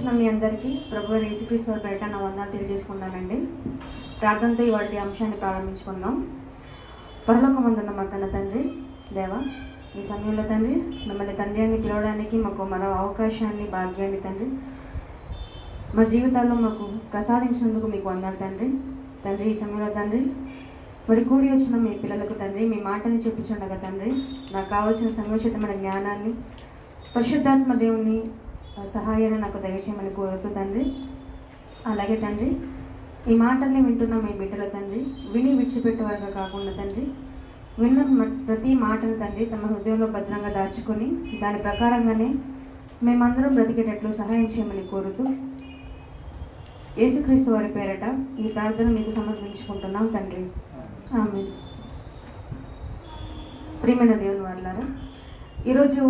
వచ్చిన మీ అందరికీ ప్రభు యేసుక్రీస్తు వారి పేరిట నా వందనాలు తెలియజేసుకున్నానండి. ప్రార్థనతో ఇవాటి అంశాన్ని ప్రారంభించుకుందాం. పరలోకమందున్న మా కన్న తండ్రి దేవా, ఈ సమయంలో తండ్రి మిమ్మల్ని తండ్రి అని పిలవడానికి మాకు మరో అవకాశాన్ని, భాగ్యాన్ని తండ్రి మా జీవితాల్లో మాకు ప్రసాదించినందుకు మీకు వందనాలు తండ్రి. తండ్రి ఈ సమయంలో తండ్రి మరి కూడి వచ్చిన మీ పిల్లలకు తండ్రి మీ మాటని చెప్పుచుండగా తండ్రి నాకు కావాల్సిన సంఘోషితమైన జ్ఞానాన్ని పరిశుద్ధాత్మ దేవుని సహాయాన్ని నాకు దయచేయమని కోరుతూ తండ్రి. అలాగే తండ్రి ఈ మాటల్ని వింటున్న మీ బిడ్డల తండ్రి విని విడిచిపెట్టేవారుగా కాకుండా తండ్రి విన్న ప్రతి మాటను తండ్రి తమ హృదయంలో భద్రంగా దాచుకొని దాని ప్రకారంగానే మేమందరం బ్రతికేటట్లు సహాయం చేయమని కోరుతూ యేసుక్రీస్తు వారి పేరట ఈ ప్రార్థన మీకు సమర్పించుకుంటున్నాం తండ్రి. ఆమేన్. ప్రియమైన దేవుని వారలారా, ఈరోజు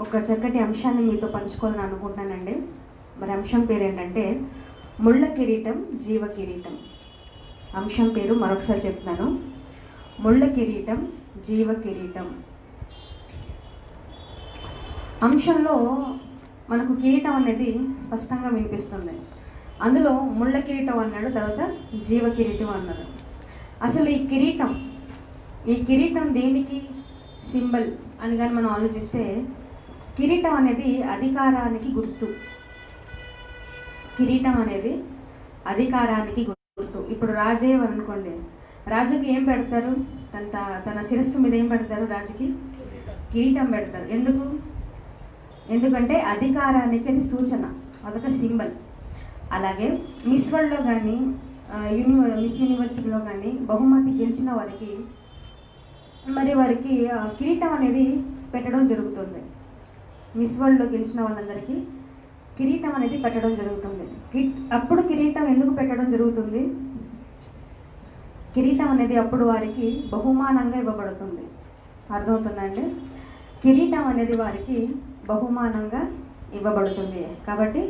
ఒక చక్కటి అంశాన్ని మీతో పంచుకోవాలని అనుకుంటున్నానండి. మరి అంశం పేరు ఏంటంటే ముళ్ళ కిరీటం, జీవ కిరీటం. అంశం పేరు మరొకసారి చెప్తున్నాను, ముళ్ళ కిరీటం, జీవ కిరీటం. అంశంలో మనకు కిరీటం అనేది స్పష్టంగా వినిపిస్తుంది. అందులో ముళ్ళ కిరీటం అన్నాడు, తర్వాత జీవ కిరీటం అన్నాడు. అసలు ఈ కిరీటం దేనికి సింబల్ అని కానీ మనం ఆలోచిస్తే కిరీటం అనేది అధికారానికి గుర్తు. కిరీటం అనేది అధికారానికి గుర్తు. ఇప్పుడు రాజే అనుకోండి, రాజుకి ఏం పెడతారు? తన శిరస్సు మీద ఏం పెడతారు? రాజుకి కిరీటం పెడతారు. ఎందుకంటే అధికారానికి అది సూచన, అదొక సింబల్. అలాగే మిస్ వరల్డ్లో కానీ మిస్ యూనివర్సిటీలో కానీ బహుమతి గెలిచిన వారికి కిరీటం అనేది పెట్టడం జరుగుతుంది. మిస్ వరల్డ్లో గెలిచిన వాళ్ళందరికీ కిరీటం అనేది పెట్టడం జరుగుతుంది. అప్పుడు కిరీటం ఎందుకు పెట్టడం జరుగుతుంది? కిరీటం అనేది అప్పుడు వారికి బహుమానంగా ఇవ్వబడుతుంది. అర్థమవుతుందండి? కిరీటం అనేది వారికి బహుమానంగా ఇవ్వబడుతుంది. కాబట్టి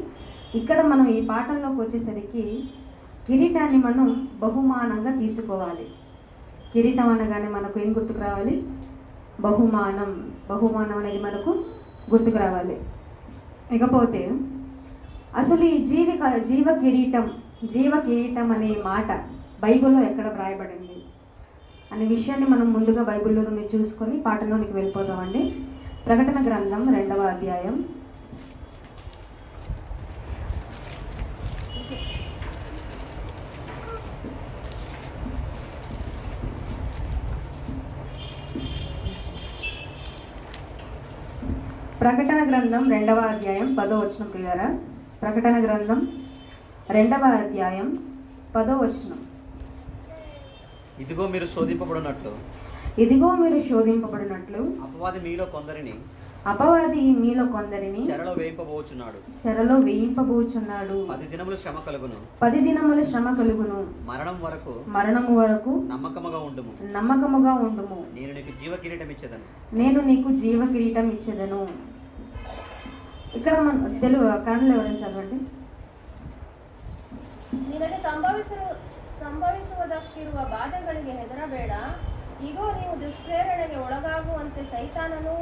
ఇక్కడ మనం ఈ పాఠంలోకి వచ్చేసరికి కిరీటాన్ని మనం బహుమానంగా తీసుకోవాలి. కిరీటం అనగానే మనకు ఏం గుర్తుకు రావాలి? బహుమానం అనేది మనకు గుర్తుకు రావాలి. ఇకపోతే అసలు ఈ జీవ కిరీటం అనే మాట బైబిల్లో ఎక్కడ వ్రాయబడింది అనే విషయాన్ని మనం ముందుగా బైబిల్లో నుండి చూసుకొని పాఠంలోనికి వెళ్ళిపోతామండి. ప్రకటన గ్రంథం 2వ అధ్యాయం ప్రకటన గ్రంథం 2వ అధ్యాయం 10వ వచనం. ప్రియారా, ప్రకటన గ్రంథం 2వ అధ్యాయం 10వ వచనం. ఇదిగో మీరు శోధింపబడినట్లు అపవాది మీలో కొందరిని చెరలో వేయింపబోచున్నాడు. 10 దినములు శ్రమ కలుగును. మరణము వరకు నమ్మకముగా ఉండుము. నేను నీకు జీవ కిరీటం ఇచ్చేదను. ఇక్కడ మన తెలుగు కన్నడలో ఎవరైనా చదవండి. ನಿನಗೆ ಸಂಭವಿಸುವುದಕ್ಕಿರುವ ಬಾಧೆಗಳಿಗೆ ಹೆದರಬೇಡ. ಈಗೋ ನೀವು ದುಷ್ಪ್ರೇರಣೆಗೆ ಒಳಗಾಗುವಂತೆ ಸೈತಾನನು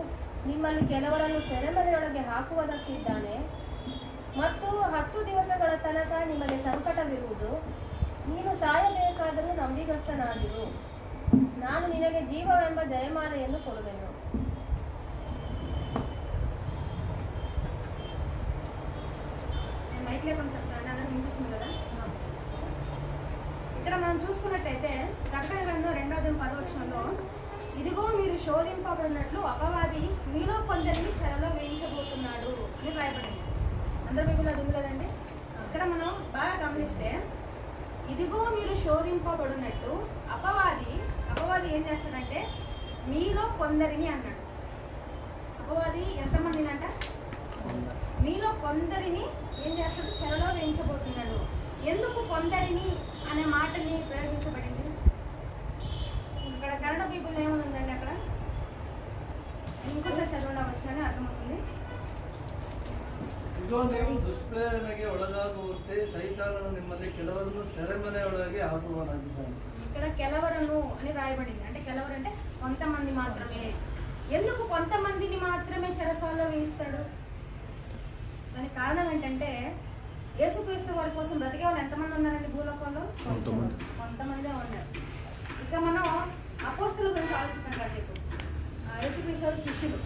ನಿಮ್ಮಲ್ಲಿ ಕೆಲವರನ್ನು ಸೆರೆಮನೆಯೊಳಗೆ ಹಾಕುವುದಕ್ಕಿದ್ದಾನೆ. ಮತ್ತು 10 ದಿವಸಗಳ ತನಕ ನಿಮಗೆ ಸಂಕಟವಿರುವುದು. ನೀನು ಸಾಯಬೇಕಾದರೂ ನಂಬಿಗಸ್ತನಾಗಿರು. ನಾನು ನಿನಗೆ ಜೀವವೆಂಬ ಜಯಮಾಲೆಯನ್ನು ಕೊಡುವೆನು. ఇక్కడ మనం చూసుకున్నట్టయితే ప్రకటన గ్రంథం 2వ అధ్యాయం 10వ వచనంలో ఇదిగో మీరు శోధింపబడినట్లు అపవాది మీలో కొందరిని చెరలో వేయించబోతున్నాడు అని రాయబడింది. అందరూ మీకు అది ఉంది కదండి. ఇక్కడ మనం బాగా గమనిస్తే ఇదిగో మీరు శోధింపబడినట్టు అపవాది ఏం చేస్తాడంటే మీలో కొందరిని అన్నాడు. అపవాది ఎంతమందిని అంట? మీలో కొందరిని ఏం చేస్తాడు? చెరలో వేయించబోతున్నాడు. ఎందుకు కొందరిని అనే మాటని ప్రయోగించబడింది? ఇక్కడ కన్నడ బైబిల్ ఏముందండి? అక్కడ ఇంకోసారి చదవడం వచ్చినని అర్థమవుతుంది. ನೀವು ದುಷ್ಪ್ರೇರಣೆಗೆ ಒಳಗಾಗುವಂತೆ ಸೈತಾನನು ನಿಮ್ಮಲ್ಲಿ ಕೆಲವರನ್ನು ಸೆರೆಮನೆಯೊಳಗೆ ಹಾಕುವನಾಗಿದ್ದಾನೆ. ఇక్కడ కెలవరను అని రాయబడింది. అంటే కెలవరు అంటే కొంతమంది మాత్రమే. ఎందుకు కొంతమందిని మాత్రమే చెరసాలలో వేయిస్తాడు? దానికి కారణం ఏంటంటే యేసుక్రీస్తు వారి కోసం బ్రతికే వాళ్ళు ఎంతమంది ఉన్నారండి భూలోకంలో? కొంతమందే ఉన్నారు. ఇక మనం అపోస్తుల గురించి ఆలోచిస్తాం కాసేపు. యేసుక్రీస్తు వారి శిష్యులు,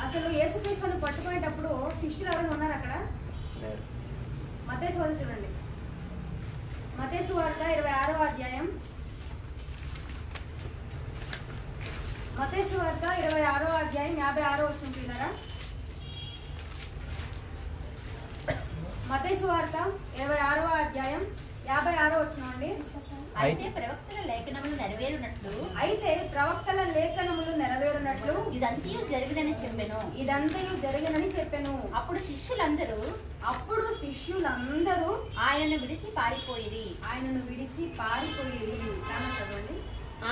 అసలు యేసుక్రీస్తుని పట్టుకునేటప్పుడు శిష్యులు ఎవరైనా ఉన్నారు అక్కడ? మత్తయి వార్త చూడండి, మత్తయి వార్త 26వ అధ్యాయం. మత్తయి వార్త 26వ అధ్యాయం 56వ వచనం చూడారా? మత్తయి వార్త 26వ అధ్యాయం 56వ వచనం అండి. అయితే ప్రవక్తల లేఖనములు నెరవేరునట్లు ఇదంతయు జరిగినని చెప్పెను. అప్పుడు శిష్యులందరూ ఆయనను విడిచి పారిపోయిరి. చదవండి.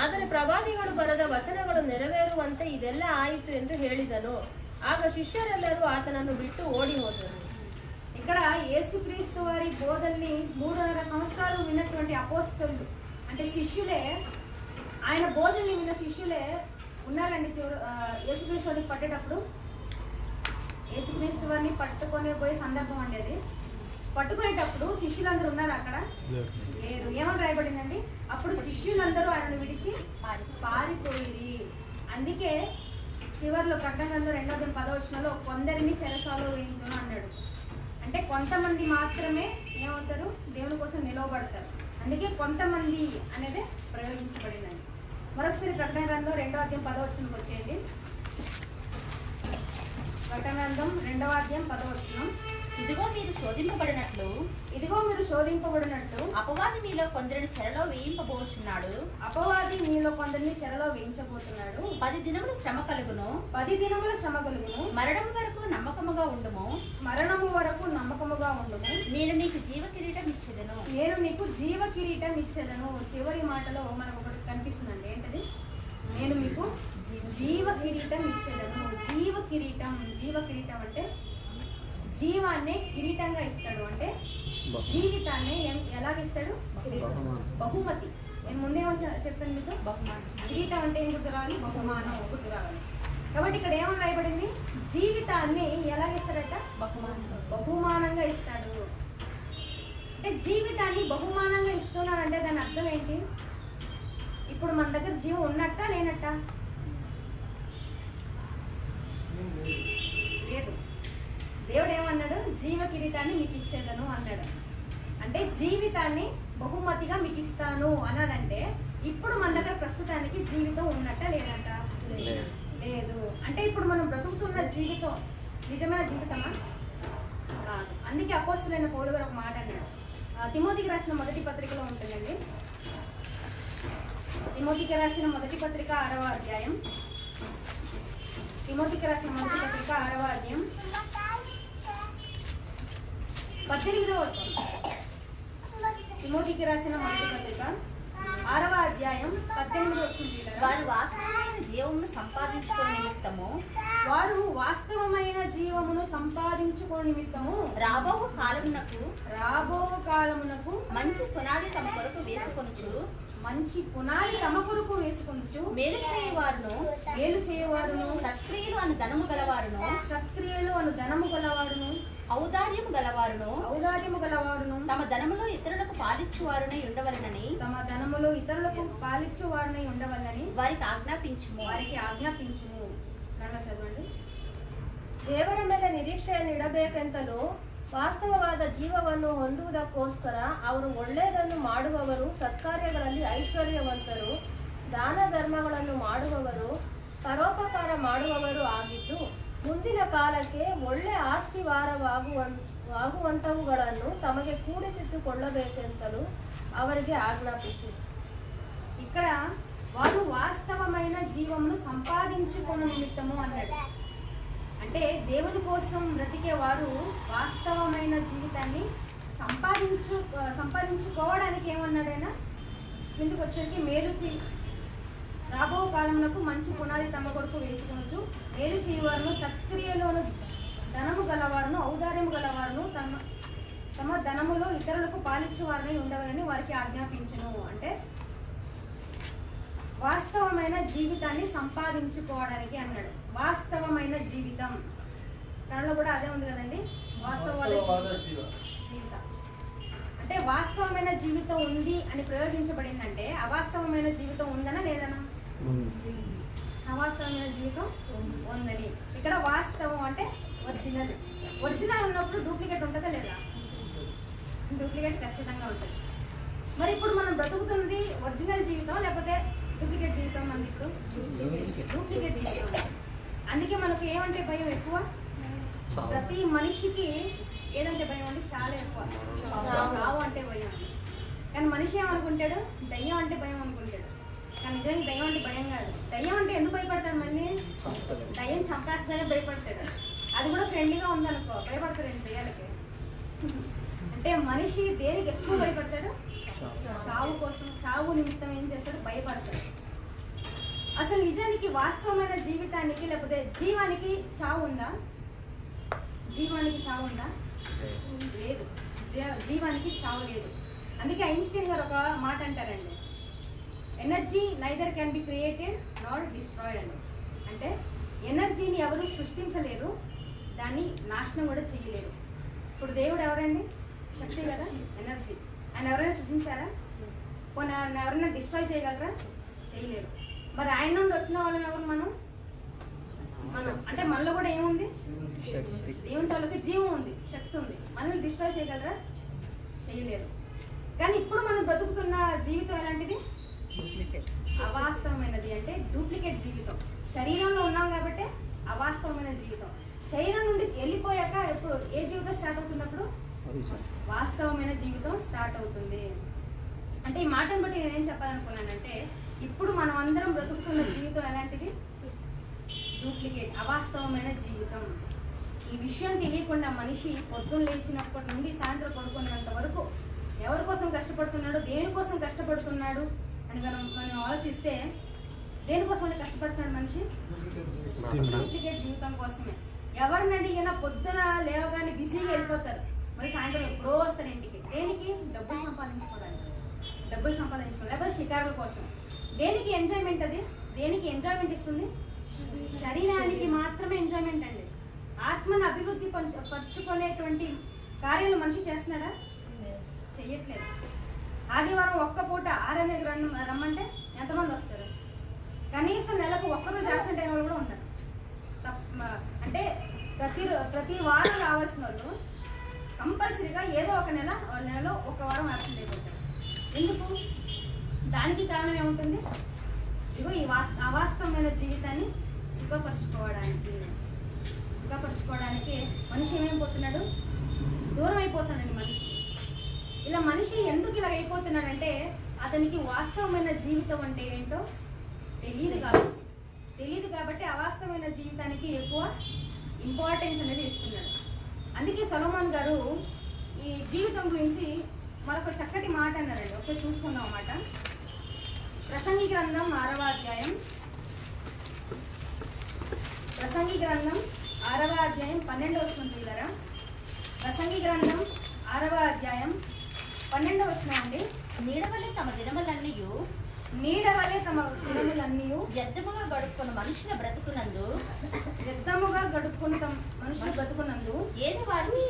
ಆದರೆ ಪ್ರವಾದಿಗಳು ಬರೆದ ವಚನಗಳು ನೆರವೇರುವಂತೆ ಇದೆಲ್ಲ ಆಯಿತು ಎಂದು ಹೇಳಿದನು. ಆಗ ಶಿಷ್ಯರೆಲ್ಲರೂ ಆತನನ್ನು ಬಿಟ್ಟು ಓಡಿ ಹೋದರು. ఇక్కడ యేసుక్రీస్తు వారి బోధల్ని 3.5 సంవత్సరాలు విన్నటువంటి అపోస్తలులు అంటే శిష్యులే, ఆయన బోధల్ని విన్న శిష్యులే ఉన్నారండి. యేసుక్రీస్తు వారిని పట్టేటప్పుడు యేసుక్రీస్తు వారిని పట్టుకొని పోయే సందర్భం అండి అది. పట్టుకునేటప్పుడు శిష్యులందరూ ఉన్నారు అక్కడ? లేరు. ఏమని రాయబడిందండి? అప్పుడు శిష్యులందరూ ఆయనను విడిచి పారిపోయి. అందుకే చివరిలో ప్రకటన గ్రంథం 2:10 కొందరిని చెరసాలలో వేయించును అన్నాడు. అంటే కొంతమంది మాత్రమే ఏమవుతారు? దేవుని కోసం నిలవబడతారు. అందుకే కొంతమంది అనేది ప్రయోగించబడిందండి. మరొకసారి ప్రకటన గ్రంథం 2:10 వచ్చేయండి. ప్రకటన గ్రంథం 2:10. ఇదిగో మీరు శోధింపబడినట్లు అపవాది మీలో కొందరిని చెరలో వేయింపబోచున్నాడు. 10 దినముల శ్రమ కలుగును. మరణము వరకు నమ్మకముగా ఉండుము. నేను నీకు జీవ కిరీటం ఇచ్చేదను. చివరి మాటలో మనకు ఒకటి కనిపిస్తుందండి. ఏంటది? నేను మీకు జీవ కిరీటం ఇచ్చేదను. జీవ కిరీటం అంటే జీవాన్ని కిరీటంగా ఇస్తాడు. అంటే జీవితాన్ని ఎలాగిస్తాడు? బహుమతి. నేను ముందే చెప్పాను మీకు, బహుమానం. కిరీటం అంటే ఏం గుర్తు రావాలి? బహుమానం గుర్తు రావాలి. కాబట్టి ఇక్కడ ఏమని రాయబడింది? జీవితాన్ని ఎలాగిస్తాడట? బహుమానంగా ఇస్తాడు. అంటే జీవితాన్ని బహుమానంగా ఇస్తున్నాడంటే దాని అర్థం ఏంటి? ఇప్పుడు మన దగ్గర జీవం ఉన్నట్టా లేనట్టా? లేదు. దేవుడు ఏమన్నాడు? జీవ కిరీటాన్ని మీకు ఇచ్చేదను అన్నాడు. అంటే జీవితాన్ని బహుమతిగా మీకు ఇస్తాను అన్నాడంటే ఇప్పుడు మన దగ్గర ప్రస్తుతానికి జీవితం ఉన్నట్ట లేదంట? లేదు. అంటే ఇప్పుడు మనం బ్రతుకుతున్న జీవితం నిజమైన జీవితమా? కాదు. అందుకే అపోస్తలుడైన పౌలు గారు ఒక మాట అన్నాడు. తిమోతికి రాసిన మొదటి పత్రికలో ఉంటుందండి. తిమోతికి రాసిన మొదటి పత్రిక 6వ అధ్యాయం. 18వ వచనం. తిమోతికి రాసిన మొదటి పత్రిక 6వ అధ్యాయం 18వ వచనం. వారు వాస్తవమైన జీవమును సంపాదించుకునే నిమిత్తము రాబో కాలమునకు మంచి పునాది తమ కొరకు వేసుకొనుచు మేలు చేయవారును సత్క్రియలు అను ధనము గలవారును ఔదార్యము గలవారును తమ ధనములో ఇతరులకు పాలిచ్చువారునై ఉండవలెనని వారికి ఆజ్ఞాపించుము. చదవండి. ದೇವರ ಮೇಲೆ ನಿರೀಕ್ಷೆಯನ್ನು ಇಡಬೇಕೆಂತಲೂ ವಾಸ್ತವವಾದ ಜೀವವನ್ನು ಹೊಂದುವುದಕ್ಕೋಸ್ಕರ ಅವರು ಒಳ್ಳೆಯದನ್ನು ಮಾಡುವವರು, ಸತ್ಕಾರ್ಯಗಳಲ್ಲಿ ಐಶ್ವರ್ಯವಂತರು, ದಾನ ಧರ್ಮಗಳನ್ನು ಮಾಡುವವರು, ಪರೋಪಕಾರ ಮಾಡುವವರು ಆಗಿದ್ದು ಮುಂದಿನ ಕಾಲಕ್ಕೆ ಒಳ್ಳೆ ಆಸ್ತಿವಾರವಾಗುವಂಥವುಗಳನ್ನು ತಮಗೆ ಕೂಡಿಸಿಟ್ಟುಕೊಳ್ಳಬೇಕೆಂತಲೂ ಅವರಿಗೆ ಆಜ್ಞಾಪಿಸಿ. ఇక్కడ వారు వాస్తవమైన జీవమును సంపాదించుకున్న నిమిత్తము అన్నాడు. అంటే దేవుని కోసం బ్రతికే వారు వాస్తవమైన జీవితాన్ని సంపాదించుకోవడానికి ఏమన్నాడైనా కిందకు వచ్చరికి మేలు చేయి, రాబో కాలమునకు మంచి పునాది తమ కొరకు వేసుకొనొచ్చు, మేలు చేయవారును సత్క్రియలోను ధనము గలవారును ఔదార్యము గలవారును తమ ధనములో ఇతరులకు పాలిచ్చువారని ఉండవాలని వారికి ఆజ్ఞాపించును. అంటే వాస్తవమైన జీవితాన్ని సంపాదించుకోవడానికి అన్నాడు. వాస్తవమైన జీవితం కళలో కూడా అదే ఉంది కదండి. వాస్తవవాద జీవితం అంటే వాస్తవమైన జీవితం ఉంది అని ప్రయోగించబడిందంటే అవాస్తవమైన జీవితం ఉందనా లేదనా? అవాస్తవమైన జీవితం ఉందని. ఇక్కడ వాస్తవం అంటే ఒరిజినల్. ఒరిజినల్ ఉన్నప్పుడు డూప్లికేట్ ఉంటుందా లేదా? డూప్లికేట్ ఖచ్చితంగా ఉంటుంది. మరి ఇప్పుడు మనం బ్రతుకుతుంది ఒరిజినల్ జీవితం లేకపోతే డూప్లికేట్ జీవితం? మనది ఇప్పుడు డూప్లికేట్ జీవితం. అందుకే మనకు ఏమంటే భయం ఎక్కువ. ప్రతి మనిషికి ఏదంటే భయం అంటే చాలా ఎక్కువ. చావు అంటే భయం అండి. కానీ మనిషి ఏమనుకుంటాడు? దయ్యం అంటే భయం అనుకుంటాడు. కానీ నిజానికి దయ్యం అంటే భయం కాదు. దయ్యం అంటే ఎందుకు భయపడతాడు? మళ్ళీ దయ్యం చంపేస్తానే భయపడతాడు. అది కూడా ఫ్రెండ్లీగా ఉందనుకో భయపడతాడండి దయ్యాలకి. అంటే మనిషి దేనికి ఎక్కువ భయపడతాడు? చావు కోసం. చావు నిమిత్తం ఏం చేస్తాడు? భయపడతాడు. అసలు నిజానికి వాస్తవమైన జీవితానికి లేకపోతే జీవానికి చావు ఉందా? జీవానికి చావు ఉందా? లేదు. జీవానికి చావు లేదు. అందుకే ఐన్స్టీన్ గారు ఒక మాట అంటారండి, energy neither can be created not destroyed అని. అంటే ఎనర్జీని ఎవరు సృష్టించలేరు, దాన్ని నాశనం కూడా చేయలేరు. ఇప్పుడు దేవుడు ఎవరండి? శక్తి కదా, ఎనర్జీ. ఆయన ఎవరైనా సృష్టించారా? కొన్ని ఎవరైనా డిస్ట్రాయ్ చేయగలరా? చేయలేరు. మరి ఆయన నుండి వచ్చిన వాళ్ళని ఎవరు? మనం అంటే మనలో కూడా ఏముంది? దేవుని వాళ్ళకి జీవం ఉంది, శక్తి ఉంది. మనల్ని డిస్ట్రాయ్ చేయగలరా? చేయలేరు. కానీ ఇప్పుడు మనం బ్రతుకుతున్న జీవితం ఎలాంటిది? అవాస్తవమైనది. అంటే డూప్లికేట్ జీవితం. శరీరంలో ఉన్నాం కాబట్టి అవాస్తవమైన జీవితం. శరీరం నుండి వెళ్ళిపోయాక ఎప్పుడు ఏ జీవితం స్టార్ట్ అవుతున్నప్పుడు వాస్తవమైన జీవితం స్టార్ట్ అవుతుంది. అంటే ఈ మాటను బట్టి నేనేం చెప్పాలనుకున్నానంటే ఇప్పుడు మనం అందరం బ్రతుకుతున్న జీవితం ఎలాంటిది? డూప్లికేట్, అవాస్తవమైన జీవితం. ఈ విషయం తెలియకుండా మనిషి పొద్దున్న లేచినప్పటి నుండి సాయంత్రం పడుకునేంత వరకు ఎవరి కోసం కష్టపడుతున్నాడు, దేనికోసం కష్టపడుతున్నాడు అని మనం ఆలోచిస్తే దేనికోసం అంటే కష్టపడుతున్నాడు మనిషి? డూప్లికేట్ జీవితం కోసమే. ఎవరిని అడిగినా పొద్దున లేవగానే బిజీగా వెళ్ళిపోతారు, మరి సాయంత్రం ఎప్పుడో వస్తారు ఇంటికి. దేనికి? డబ్బులు సంపాదించుకోవడానికి. డబ్బులు సంపాదించుకోవాలి, లేకపోతే షికారుల కోసం. దేనికి ఎంజాయ్మెంట్? అది దేనికి ఎంజాయ్మెంట్ ఇస్తుంది? శరీరానికి మాత్రమే ఎంజాయ్మెంట్ అండి. ఆత్మను అభివృద్ధి పరుచుకునేటువంటి కార్యాలు మనిషి చేస్తున్నాడా? చెయ్యట్లేదు. ఆదివారం ఒక్క పూట ఆరాధనకి రమ్మంటే ఎంతమంది వస్తారు? కనీసం నెలకు ఒక్కరోజు అబ్సెంట్ అయిన వాళ్ళు కూడా ఉన్నారు. అంటే ప్రతి వారం రావాల్సిన వాళ్ళు కంపల్సరీగా ఏదో ఒక నెలలో ఒక వారం అబ్సెంట్ అయిపోతారు. ఎందుకు? దానికి కారణం ఏముంటుంది? ఇగో ఈ అవాస్తవమైన జీవితాన్ని సుఖపరుచుకోవడానికి మనిషి ఏమైపోతున్నాడు? దూరం అయిపోతున్నాడండి మనిషి. ఇలా మనిషి ఎందుకు ఇలా అయిపోతున్నాడంటే అతనికి వాస్తవమైన జీవితం అంటే ఏంటో తెలియదు కాబట్టి అవాస్తవమైన జీవితానికి ఎక్కువ ఇంపార్టెన్స్ అనేది ఇస్తున్నాడు. అందుకే సొలొమోన్ గారు ఈ జీవితం గురించి మరొక చక్కటి మాట అన్నారండి. ఒకసారి చూసుకుందాం అన్నమాట. ప్రసంగి గ్రంథం 6వ అధ్యాయం 12వ వచనం తీయరా? ప్రసంగి గ్రంథం 6వ అధ్యాయం 12వ వచనం అండి. నీడవలే తమ దినములన్నీ వ్యర్థముగా గడుపుకున్న మనుషుల బ్రతుకునందు ఏది వారికి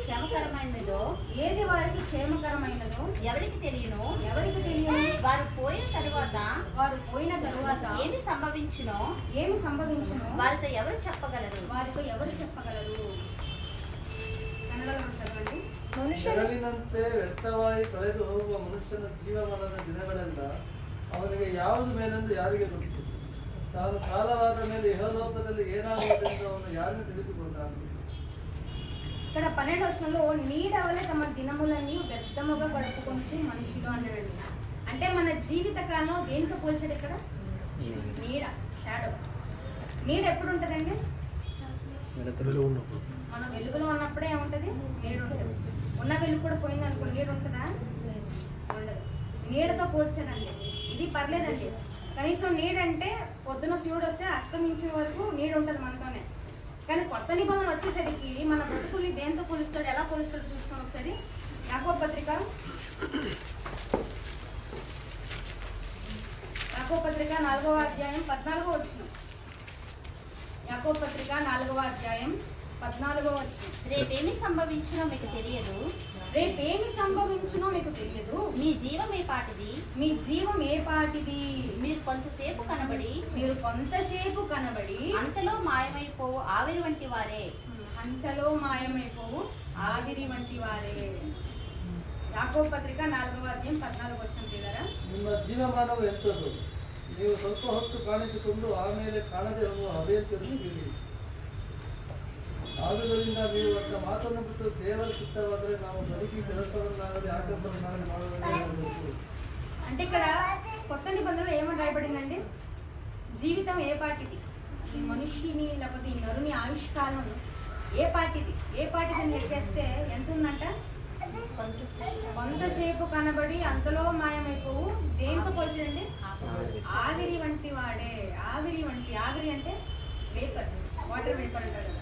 క్షేమకరమైనదో ఎవరికి తెలియను. వారు పోయిన తరువాత ఏమి సంభవించునో వారితో ఎవరు చెప్పగలరు? కన్నడలో చదవండి. ಬೆರಳಿನಂತೆ ವ್ಯರ್ಥವಾಗಿ ಕಳೆದು ಹೋಗುವ ಮನುಷ್ಯನ ಜೀವಮಾನದ ದಿನಗಳೆಲ್ಲ ಅವನಿಗೆ ಯಾವುದು ಮೇಲೆಂದು ಯಾರಿಗೆ ಗೊತ್ತು? ಕಾಲವಾದ ಮೇಲೆ ಇಹಲೋಕದಲ್ಲಿ ಏನಾಗುವುದೆಂದು ಅವನು ಯಾರನ್ನು ತಿಳಿದುಕೊಂಡಾನು? ఇక్కడ 12వ వచనంలో నీడవలే తమ దినములన్నీ వ్యర్థముగా గడుపుకొంచు మనుషులు అన్నాడండి. అంటే మన జీవిత కాలం దేనితో పోల్చాడు ఇక్కడ? నీడ, షాడో. నీడ ఎప్పుడు ఉంటుందండి? మనం వెలుగులో ఉన్నప్పుడే ఏముంటుంది? నీడ ఉంటుంది. ఉన్న వెలుగు కూడా పోయింది అనుకో, నీడ ఉంటుందా? ఉండదు. నీడతో పోల్చాడండి. ఇది పర్లేదండి. కనీసం నీడ అంటే పొద్దున సూర్యుడు వస్తే అస్తమించిన వరకు నీడ ఉంటుంది మనతోనే. కానీ కొత్త నిబంధన వచ్చేసరికి మన బ్రతుకుల్ని దేంతో పోలుస్తాడు, ఎలా పోలుస్తాడు చూస్తాం ఒకసారి. యాకోబు పత్రిక 4వ అధ్యాయం 14వ వచనం. యాకోబు పత్రిక 4వ అధ్యాయం 14వ వచనం. రేపేమి సంభవించునో మీకు తెలియదు. రేపేమి సంభవించునో మీకు తెలియదు. మీ జీవం ఏ పాటిది. మీ జీవం ఏ పాటిది. మీరు కొంతసేపు కనబడి అంతలో మాయమైపోవు ఆవిరి వంటి వారే. అంతలో మాయమైపోవు ఆవిరి వంటి వారే. యాకోబు పత్రిక 4వ అధ్యాయం 14వ వచనం తీయరా. ನಿಮ್ಮ ಜೀವಮಾನವು ಎಂಥದ್ದು. ನೀವು ಸ್ವಲ್ಪ ಹೊತ್ತು ಕಾಣಿಸಿಕೊಂಡು ಆಮೇಲೆ ಕಾಣದೆ ಹೋಗುವ ಹವೆಯಂತಿರುತ್ತೀರಿ. ಆದುದರಿಂದ ನೀವು ಅಂತ ಮಾತನ್ನು ಬಿಟ್ಟು ದೇವರ ಚಿತ್ತವಾದರೆ ನಾವು ಬದುಕಿ ಕೆಲಸವನ್ನಾಗಲಿ ಆಟಂಬರನ್ನಾಗಲಿ ಮಾಡಬೇಕು. అంటే ఇక్కడ కొత్త నిబంధనలో ఏమని రాయబడిందండి? జీవితం ఏ పాటిది, ఈ మనిషిని లేకపోతే ఈ నరుని ఆయుష్కాలం ఏ పాటిది అని లెక్కేస్తే ఎంత ఉందంట? కొంతసేపు కనబడి అంతలో మాయమైపోవు. దేంతో పోల్చండి? ఆవిరి వంటి వాడే. ఆవిరి అంటే వేపర్, వాటర్ వేపర్ అంటారు కదా.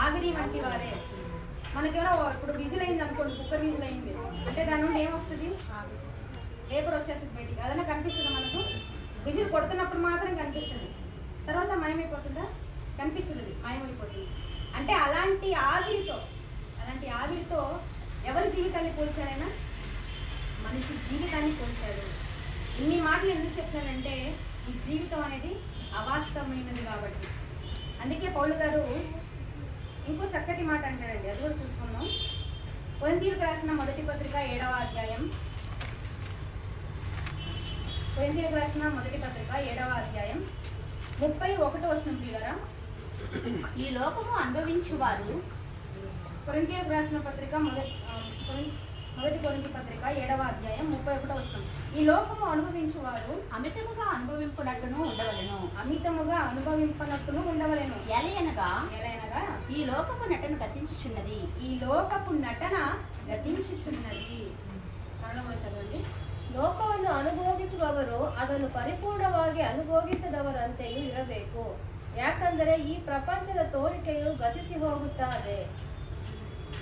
ఆవిరి వంటి వాడే. మనకేమో ఇప్పుడు విజిల్ అయింది అనుకోండి, కుక్కర్ విజిల్ అయింది అంటే దాని నుండి ఏమొస్తుంది? వేపర్ వచ్చేస్తుంది బయటికి. అదన్నా కనిపిస్తుందా మనకు? విజిల్ కొడుతున్నప్పుడు మాత్రం కనిపిస్తుంది, తర్వాత మాయమైపోతుందా? కనిపించదు, మాయమైపోతుంది. అంటే అలాంటి ఆవిరితో ఎవరి జీవితాన్ని పోల్చాడైనా? మనిషి జీవితాన్ని పోల్చాడు. ఇన్ని మాటలు ఎందుకు చెప్తానంటే ఈ జీవితం అనేది అవాస్తవమైనది కాబట్టి. అందుకే పౌలు గారు ఇంకో చక్కటి మాట అంటాడండి, అది కూడా చూసుకుందాం. కొరింథీయులకు రాసిన మొదటి పత్రిక 7వ అధ్యాయం. కొరింథీయులకు రాసిన మొదటి పత్రిక 7వ అధ్యాయం 31వ వచనం తీయరా. ఈ లోకము అనుభవించువారు. కొరింథీయులకు రాసిన పత్రిక మొదటి కొరింథీ పత్రిక 7వ అధ్యాయం 31వ వచనం. ఈ లోకము అనుభవించువారు అమితముగా అనుభవింపునట్టును ఉండవలెను. ఎలయనగా ఈ లోకపు నటన గతించుచున్నది. కన్నడ చదవండి. ಲೋಕವನ್ನು ಅನುಭೋಗಿಸುವವರು ಅದನ್ನು ಪರಿಪೂರ್ಣವಾಗಿ ಅನುಭೋಗಿಸದವರಂತೆಯೂ ಇರಬೇಕು. ಯಾಕಂದರೆ ಈ ಪ್ರಪಂಚದ ತೋರಿಕೆಯು ಗತಿಸಿ ಹೋಗುತ್ತದೆ.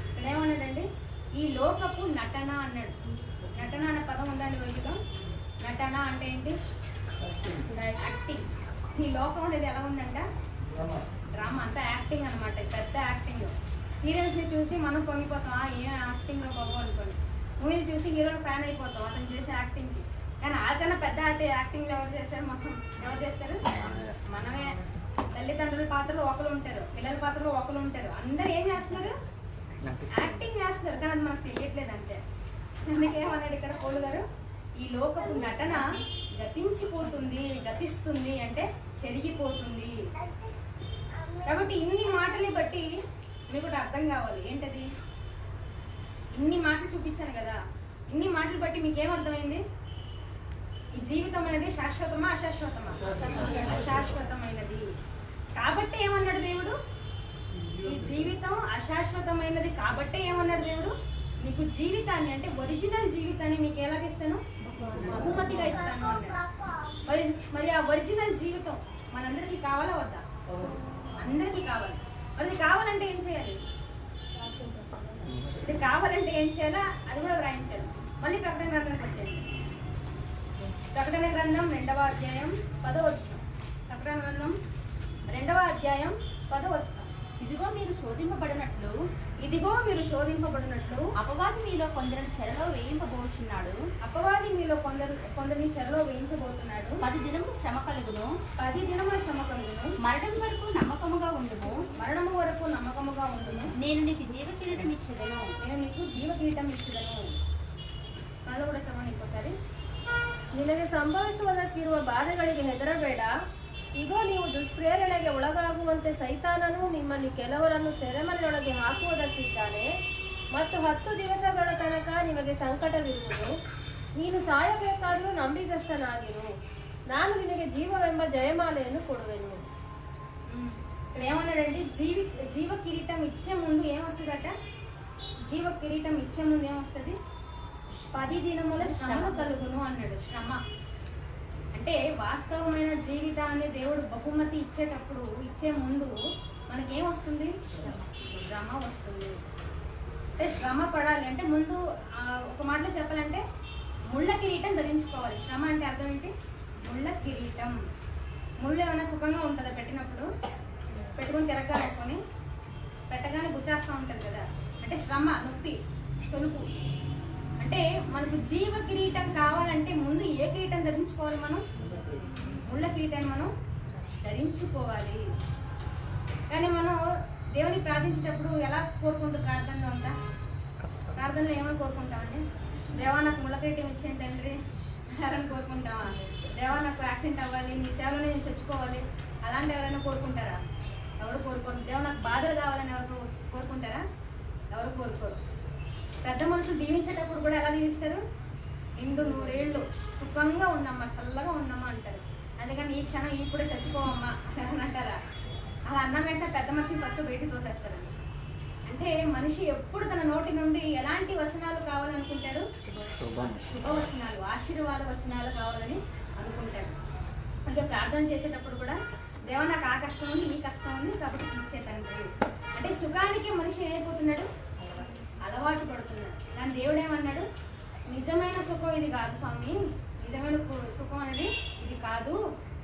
ఇక్కడ ఏమన్నాడండి? ఈ లోకపు నటన అన్నాడు. నటన అనే పదం ఉందండి బైబిల్లో. నటన అంటే ఏంటి? యాక్టింగ్. ఈ లోకం అనేది ఎలా ఉందంట? డ్రామా. అంతా యాక్టింగ్ అనమాట, పెద్ద యాక్టింగ్. సీరియల్స్ని చూసి మనం పొంగిపోతాం, ఏ యాక్టింగ్లో బాబు అనుకోండి. మూవీని చూసి హీరోని ఫ్యాన్ అయిపోతాం అతను చేసే యాక్టింగ్కి. కానీ ఆకన్నా పెద్ద యాక్టింగ్లో ఎవరు చేస్తారు? మొత్తం ఎవరు చేస్తారు? మనమే. తల్లిదండ్రుల పాత్రలో ఒకరు ఉంటారు, పిల్లల పాత్రలో ఒకరు ఉంటారు. అందరూ ఏం చేస్తున్నారు? యాక్టింగ్ చేస్తున్నారు, కానీ అది మనకు తెలియట్లేదు అంతే. అందుకేమన్నాడు ఇక్కడ పౌలు గారు? ఈ లోకపు నటన గతిస్తుంది అంటే చెరిగిపోతుంది. కాబట్టి ఇన్ని మాటల్ని బట్టి మీకు కూడా అర్థం కావాలి. ఏంటది? ఇన్ని మాటలు చూపించాను కదా, ఇన్ని మాటలు బట్టి మీకేం అర్థమైంది? ఈ జీవితం అనేది శాశ్వతమా అశాశ్వతమా? అశాశ్వతమైనది. కాబట్టి ఏమన్నాడు దేవుడు? ఈ జీవితం అశాశ్వతమైనది కాబట్టే ఏమన్నాడు దేవుడు? నీకు జీవితాన్ని అంటే ఒరిజినల్ జీవితాన్ని నీకు ఎలాగిస్తాను? బహుమతిగా ఇస్తాను అన్నాడు. మరి ఆ ఒరిజినల్ జీవితం మనందరికీ కావాలా వద్దా? అందరికీ కావాలి. మరి కావాలంటే ఏం చేయాలి? ఇది కావాలంటే ఏం చేయాలా అది కూడా వ్రాయించాలి. మళ్ళీ ప్రకటన గ్రంథానికి వచ్చేయండి. ప్రకటన గ్రంథం 2వ అధ్యాయం 10వ వచనం. ప్రకటన గ్రంథం 2వ అధ్యాయం 10వ వచనం. ఇదిగో మీరు శోధింపబడినట్లు అపవాది మీలో కొందరిని చెరలో వేయింపబోచున్నాడు. కొందరిని చెరలో వేయించబోతున్నాడు. 10 దినముల శ్రమ కలుగును. మరణం వరకు నమ్మకముగా ఉండుము. నేను నీకు జీవ కిరీటం ఇచ్చేదను. కళ్ళు కూడా చదవండి ఇంకోసారి. ನಿನಗೆ ಸಂಭವಿಸುವುದಕ್ಕಿರುವ ಬಾಧೆಗಳಿಗೆ ಹೆದರಬೇಡ. ಇಗೋ ನೀವು ದುಷ್ಪ್ರೇರಣೆಗೆ ಒಳಗಾಗುವಂತೆ ಸೈತಾನನು ನಿಮ್ಮಲ್ಲಿ ಕೆಲವರನ್ನು ಸೆರೆಮನೆಯೊಳಗೆ ಹಾಕುವುದಕ್ಕಿದ್ದಾನೆ ಮತ್ತು 10 ದಿವಸಗಳ ತನಕ ನಿಮಗೆ ಸಂಕಟವಿರುವುದು. ನೀನು ಸಾಯಬೇಕಾದರೂ ನಂಬಿಗಸ್ತನಾಗಿರು. ನಾನು ನಿನಗೆ ಜೀವವೆಂಬ ಜಯಮಾಲೆಯನ್ನು ಕೊಡುವೆನು. ఇక్కడ ఏమన్నాడండి? జీవ కిరీటం ఇచ్చే ముందు ఏమొస్తుందట? జీవ కిరీటం ఇచ్చే ముందు ఏమొస్తుంది? 10 దినముల శ్రమ కలుగును అన్నాడు. శ్రమ అంటే వాస్తవమైన జీవితాన్ని దేవుడు బహుమతి ఇచ్చేటప్పుడు ఇచ్చే ముందు మనకేమొస్తుంది? శ్రమ వస్తుంది. అంటే శ్రమ పడాలి అంటే ముందు ఒక మాటలో చెప్పాలంటే ముళ్ళ కిరీటం ధరించుకోవాలి. శ్రమ అంటే అర్థం ఏంటి? ముళ్ళ కిరీటం. ముళ్ళు ఏమైనా సుఖంగా ఉంటుందా పెట్టినప్పుడు? పెట్టుకొని తిరగాలనుకొని పెట్టగానే గుచ్చేస్తూ ఉంటుంది కదా, అంటే శ్రమ, నొప్పి, సొలుపు. అంటే మనకు జీవ కిరీటం కావాలంటే ముందు ఏ కిరీటం ధరించుకోవాలి? మనం ముళ్ళ కిరీటాన్ని మనం ధరించుకోవాలి. కానీ మనం దేవుని ప్రార్థించేటప్పుడు ఎలా కోరుకుంటూ ప్రార్థనలో అంతా? ప్రార్థనలో ఏమని కోరుకుంటామండి? దేవా నాకు ముళ్ళ కిరీటం ఇచ్చేయండి తండ్రి ఎవరైనా కోరుకుంటావా? దేవా నాకు యాక్సిడెంట్ అవ్వాలి, నీ సేవలోనే నేను చచ్చిపోవాలి, అలాంటి ఎవరైనా కోరుకుంటారా? ఎవరు కోరుకోరు. దేవా నాకు బాధలు కావాలని ఎవరు కోరుకుంటారా? ఎవరు కోరుకోరు. పెద్ద మనుషులు దీవించేటప్పుడు కూడా ఎలా దీవిస్తారు? నిండు 100 ఏళ్ళు సుఖంగా ఉండమ్మా, చల్లగా ఉండమ్మా అంటారు. అందుకని ఈ క్షణం ఇప్పుడే చచ్చిపోవమ్మా అని అంటారా? అలా అన్న వెంటనే పెద్ద మనిషిని ఫస్ట్ బయటికి తోసేస్తారండి. అంటే మనిషి ఎప్పుడు తన నోటి నుండి ఎలాంటి వచనాలు కావాలనుకుంటాడు? శుభవచనాలు, ఆశీర్వాద వచనాలు కావాలని అనుకుంటాడు. అంటే ప్రార్థన చేసేటప్పుడు కూడా దేవా నాకు ఆ కష్టం ఉంది, ఈ కష్టం ఉంది కాబట్టి ఇచ్చే తండ్రి. అంటే సుఖానికి మనిషి ఏమైపోతున్నాడు? అలవాటు పడుతున్నాడు. కానీ దేవుడు ఏమన్నాడు? నిజమైన సుఖం ఇది కాదు స్వామి, నిజమైన సుఖం అనేది ఇది కాదు.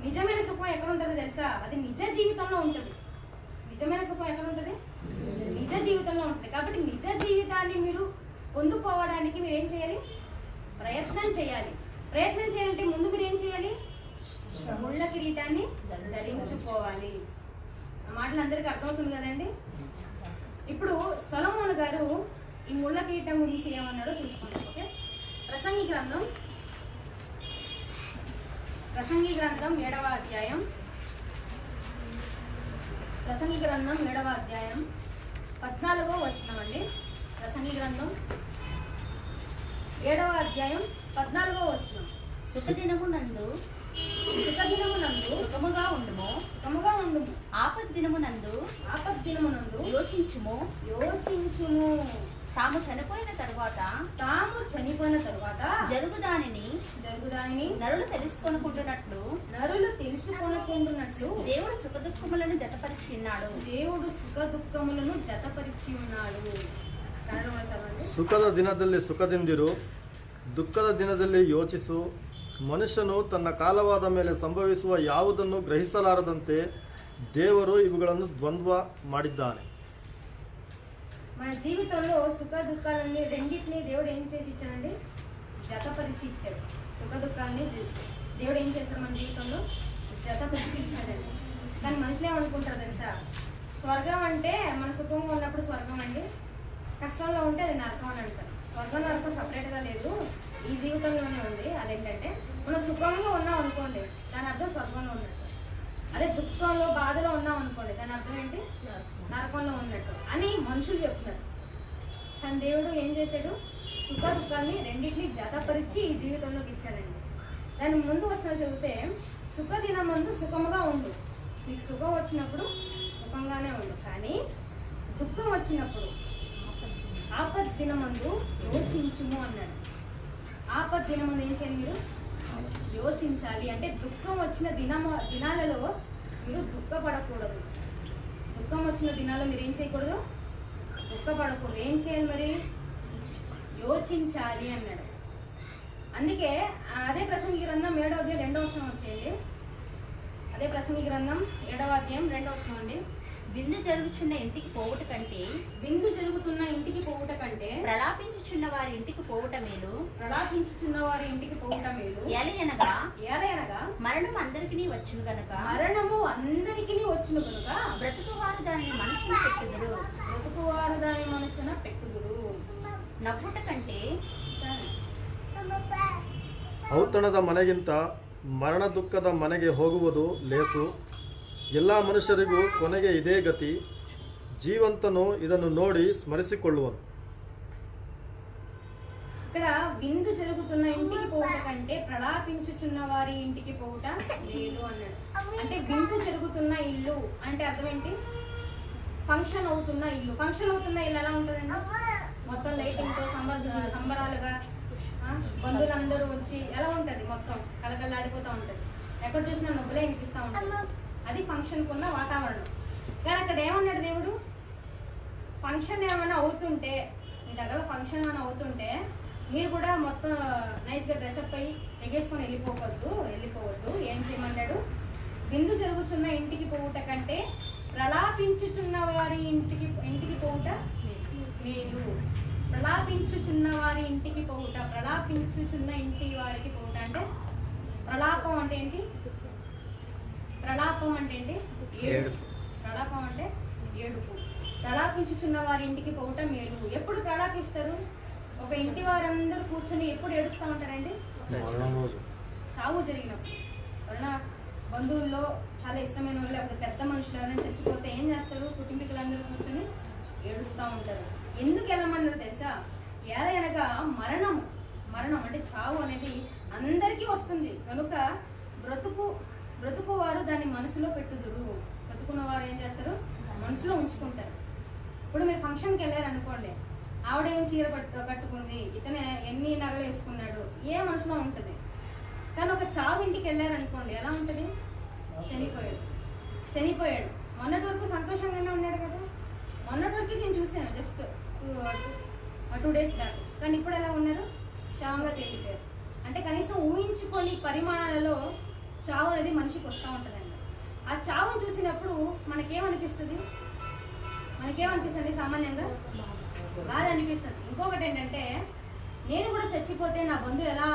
నిజమైన సుఖం ఎక్కడ ఉంటుందో తెలుసా? అది నిజ జీవితంలో ఉంటుంది. నిజమైన సుఖం ఎక్కడ ఉంటుంది? నిజ జీవితంలో ఉంటుంది. కాబట్టి నిజ జీవితాన్ని మీరు పొందుకోవడానికి మీరు ఏం చేయాలి? ప్రయత్నం చేయాలి. ప్రయత్నం చేయాలంటే ముందు మీరు ఏం చేయాలి? ముళ్ళ కిరీటాన్ని ధరించుకోవాలి. ఆ మాటలు అందరికీ అర్థమవుతుంది కదండి. ఇప్పుడు సొలొమోను గారు ఈ ముళ్ళ కిరీటం గురించి ఏమన్నాడో చూసుకుంటాం. ఓకే, ప్రసంగి గ్రంథం 7వ అధ్యాయం. ప్రసంగి గ్రంథం 7వ అధ్యాయం 14వ వచనం అండి. ప్రసంగి గ్రంథం 7వ అధ్యాయం 14వ వచనం. సుఖదినమునందు సుఖముగా ఉండుము, ఆపద్దినమునందు యోచించుము. తాము చనిపోయిన తరువాత జరుగు దానిని నరులు తెలుసుకొనుకుంటున్నట్లు దేవుడు సుఖ దుఃఖములను జతపరిచి ఉన్నాడు. ಸುಖದ ದಿನದಲ್ಲಿ ಸುಖದಿಂದಿರು, ದುಃಖದ ದಿನದಲ್ಲಿ ಯೋಚಿಸು. ಮನುಷ್ಯನು ತನ್ನ ಕಾಲವಾದ ಮೇಲೆ ಸಂಭವಿಸುವ ಯಾವುದನ್ನು ಗ್ರಹಿಸಲಾರದಂತೆ ದೇವರು ಇವುಗಳನ್ನು ದ್ವಂದ್ವ ಮಾಡಿದ್ದಾನೆ. మన జీవితంలో సుఖ దుఃఖాలని రెండింటినీ దేవుడు ఏం చేసి ఇచ్చాడండి? జతపరిచి ఇచ్చాడు. సుఖ దుఃఖాలని దేవుడు ఏం చేస్తాడు? మన జీవితంలో జతపరిచి ఇచ్చాడండి. కానీ మనుషులు ఏమనుకుంటారు తెలుసా? స్వర్గం అంటే మన సుఖంగా ఉన్నప్పుడు స్వర్గం అండి, కష్టంలో ఉంటే అది నరకం అని అంటారు. స్వర్గం నరకం సపరేట్గా లేదు, ఈ జీవితంలోనే ఉంది. అదేంటంటే మనం సుఖంగా ఉన్నాం అనుకోండి, దాని అర్థం స్వర్గంలో ఉన్నట్టు. అదే దుఃఖంలో బాధలో ఉన్నాం అనుకోండి, దాని అర్థం ఏంటి? నరకంలో ఉన్నట్టు అని మనుషులు చెప్తున్నారు. కానీ దేవుడు ఏం చేశాడు? సుఖ దుఃఖాన్ని రెండింటినీ జతపరిచి ఈ జీవితంలోకి ఇచ్చాడండి. దాని ముందు వచ్చిన చదివితే సుఖ దినమందు సుఖముగా ఉండు. నీకు సుఖం వచ్చినప్పుడు సుఖంగానే ఉండు, కానీ దుఃఖం వచ్చినప్పుడు ఆపద్ దినమందు యోచించుము అన్నాడు. ఆపద్ దినమందు ఏం చేయాలి? మీరు యోచించాలి. అంటే దుఃఖం వచ్చిన దినాలలో మీరు దుఃఖపడకూడదు. దుఃఖం వచ్చిన దినాల్లో మీరు ఏం చేయకూడదు? దుఃఖపడకూడదు. ఏం చేయాలి మరి? యోచించాలి అన్నాడు. అందుకే అదే ప్రసంగి గ్రంథం 7వ అధ్యాయం 2వ వచనం వచ్చేయండి. అదే ప్రసంగి గ్రంథం 7వ అధ్యాయం 2వ వచనం అండి. విందు జరుగుచున్న ఇంటికి పోవుట కంటే ప్రలాపించుచున్న వారి ఇంటికి పోవుట మేలు. ఏలయనగా మరణము అందరికీ వచ్చును గనుక బ్రతుకువారు దాని మనస్సున పెట్టుదురు. నవ్వుట కంటే ಔತಣದ ಮನೆಗಿಂತ ಮರಣ ದುಃಖದ ಮನೆಗೆ ಹೋಗುವುದು ಲೇಸು. ಎಲ್ಲ ಮನುಷ್ಯರಿಗೂ ಕೊನೆಗೆ ಇದೇ ಗತಿ. ಜೀವಂತನು ಇದನ್ನು ನೋಡಿ ಸ್ಮರಿಸಿಕೊಳ್ಳುವನು. ఇక్కడ విందు జరుగుతున్న ఇంటికి పోవుట కంటే ప్రలాపించుచున్న వారి ఇంటికి పోవుట మేలు అన్నాడు. అంటే విందు జరుగుతున్న ఇల్లు అంటే అర్థం ఏంటి? ఫంక్షన్ అవుతున్న ఇల్లు. ఫంక్షన్ అవుతున్న ఇల్లు ఎలా ఉంటుందండి? మొత్తం లైటింగ్తో సంబరాలుగా బంధువులందరూ వచ్చి ఎలా ఉంటుంది? మొత్తం కలకల్లాడిపోతూ ఉంటుంది. ఎక్కడ చూసినా నొప్పులే అనిపిస్తూ ఉంటుంది. అది ఫంక్షన్కు ఉన్న వాతావరణం. కానీ అక్కడ ఏమన్నాడు దేవుడు? ఫంక్షన్ ఏమైనా అవుతుంటే, మీ దగ్గర ఫంక్షన్ ఏమైనా అవుతుంటే మీరు కూడా మొత్తం నైస్గా డ్రెస్అప్ అయ్యి ఎగేసుకొని వెళ్ళిపోవద్దు. ఏం చేయమన్నాడు? విందు జరుగుతున్న ఇంటికి పోవుట కంటే ప్రలాపించుచున్న వారి ఇంటికి పోవుట మేలు. ప్రలాపించుచున్న వారి ఇంటికి పోవుట, ప్రలాపించుచున్న ఇంటి వారికి పోవుట అంటే ప్రలాపం అంటే ఏంటి? ప్రలాపం అంటే ఏంటి? ఏడుపు. ప్రలాపం అంటే ఏడుపు. ప్రలాపించుచున్న వారి ఇంటికి పోవుట మేలు. ఎప్పుడు ప్రలాపిస్తారు? ఒక ఇంటి వారందరూ కూర్చొని ఎప్పుడు ఏడుస్తూ ఉంటారండి? చావు జరిగినప్పుడు. ఎవరైనా బంధువుల్లో చాలా ఇష్టమైన వాళ్ళు లేకపోతే పెద్ద మనుషులు ఎవరైనా చచ్చిపోతే ఏం చేస్తారు? కుటుంబీకులందరూ కూర్చొని ఏడుస్తూ ఉంటారు. ఎందుకు వెళ్ళమన్నారు తెలుసా? ఏదైనా మరణం అంటే చావు అనేది అందరికీ వస్తుంది కనుక బ్రతుకు వారు దాన్ని మనసులో పెట్టుదురు. బ్రతుకున్న వారు ఏం చేస్తారు? మనసులో ఉంచుకుంటారు. ఇప్పుడు మీరు ఫంక్షన్కి వెళ్ళారు అనుకోండి, ఆవిడేమో చీర కట్టుకుంది, ఇతను ఎన్ని నగలు వేసుకున్నాడు, ఏ మనసులో ఉంటుంది. కానీ ఒక చావు ఇంటికి వెళ్ళారనుకోండి, ఎలా ఉంటుంది? చనిపోయాడు. మొన్నటి వరకు సంతోషంగానే ఉన్నాడు కదా. మొన్నటి వరకు నేను చూశాను జస్ట్ 2 days బ్యాక్. కానీ ఇప్పుడు ఎలా ఉన్నారు? చావుగా తేలిపోయారు. అంటే కనీసం ఊహించుకొని పరిమాణాలలో చావు అనేది మనిషికి వస్తూ ఉంటుందండి. ఆ చావును చూసినప్పుడు మనకేమనిపిస్తుంది? సామాన్యంగా బాధ అనిపిస్తుంది. ఇంకొకటి ఏంటంటే, నేను కూడా చచ్చిపోతే నా బంధువులు ఎలా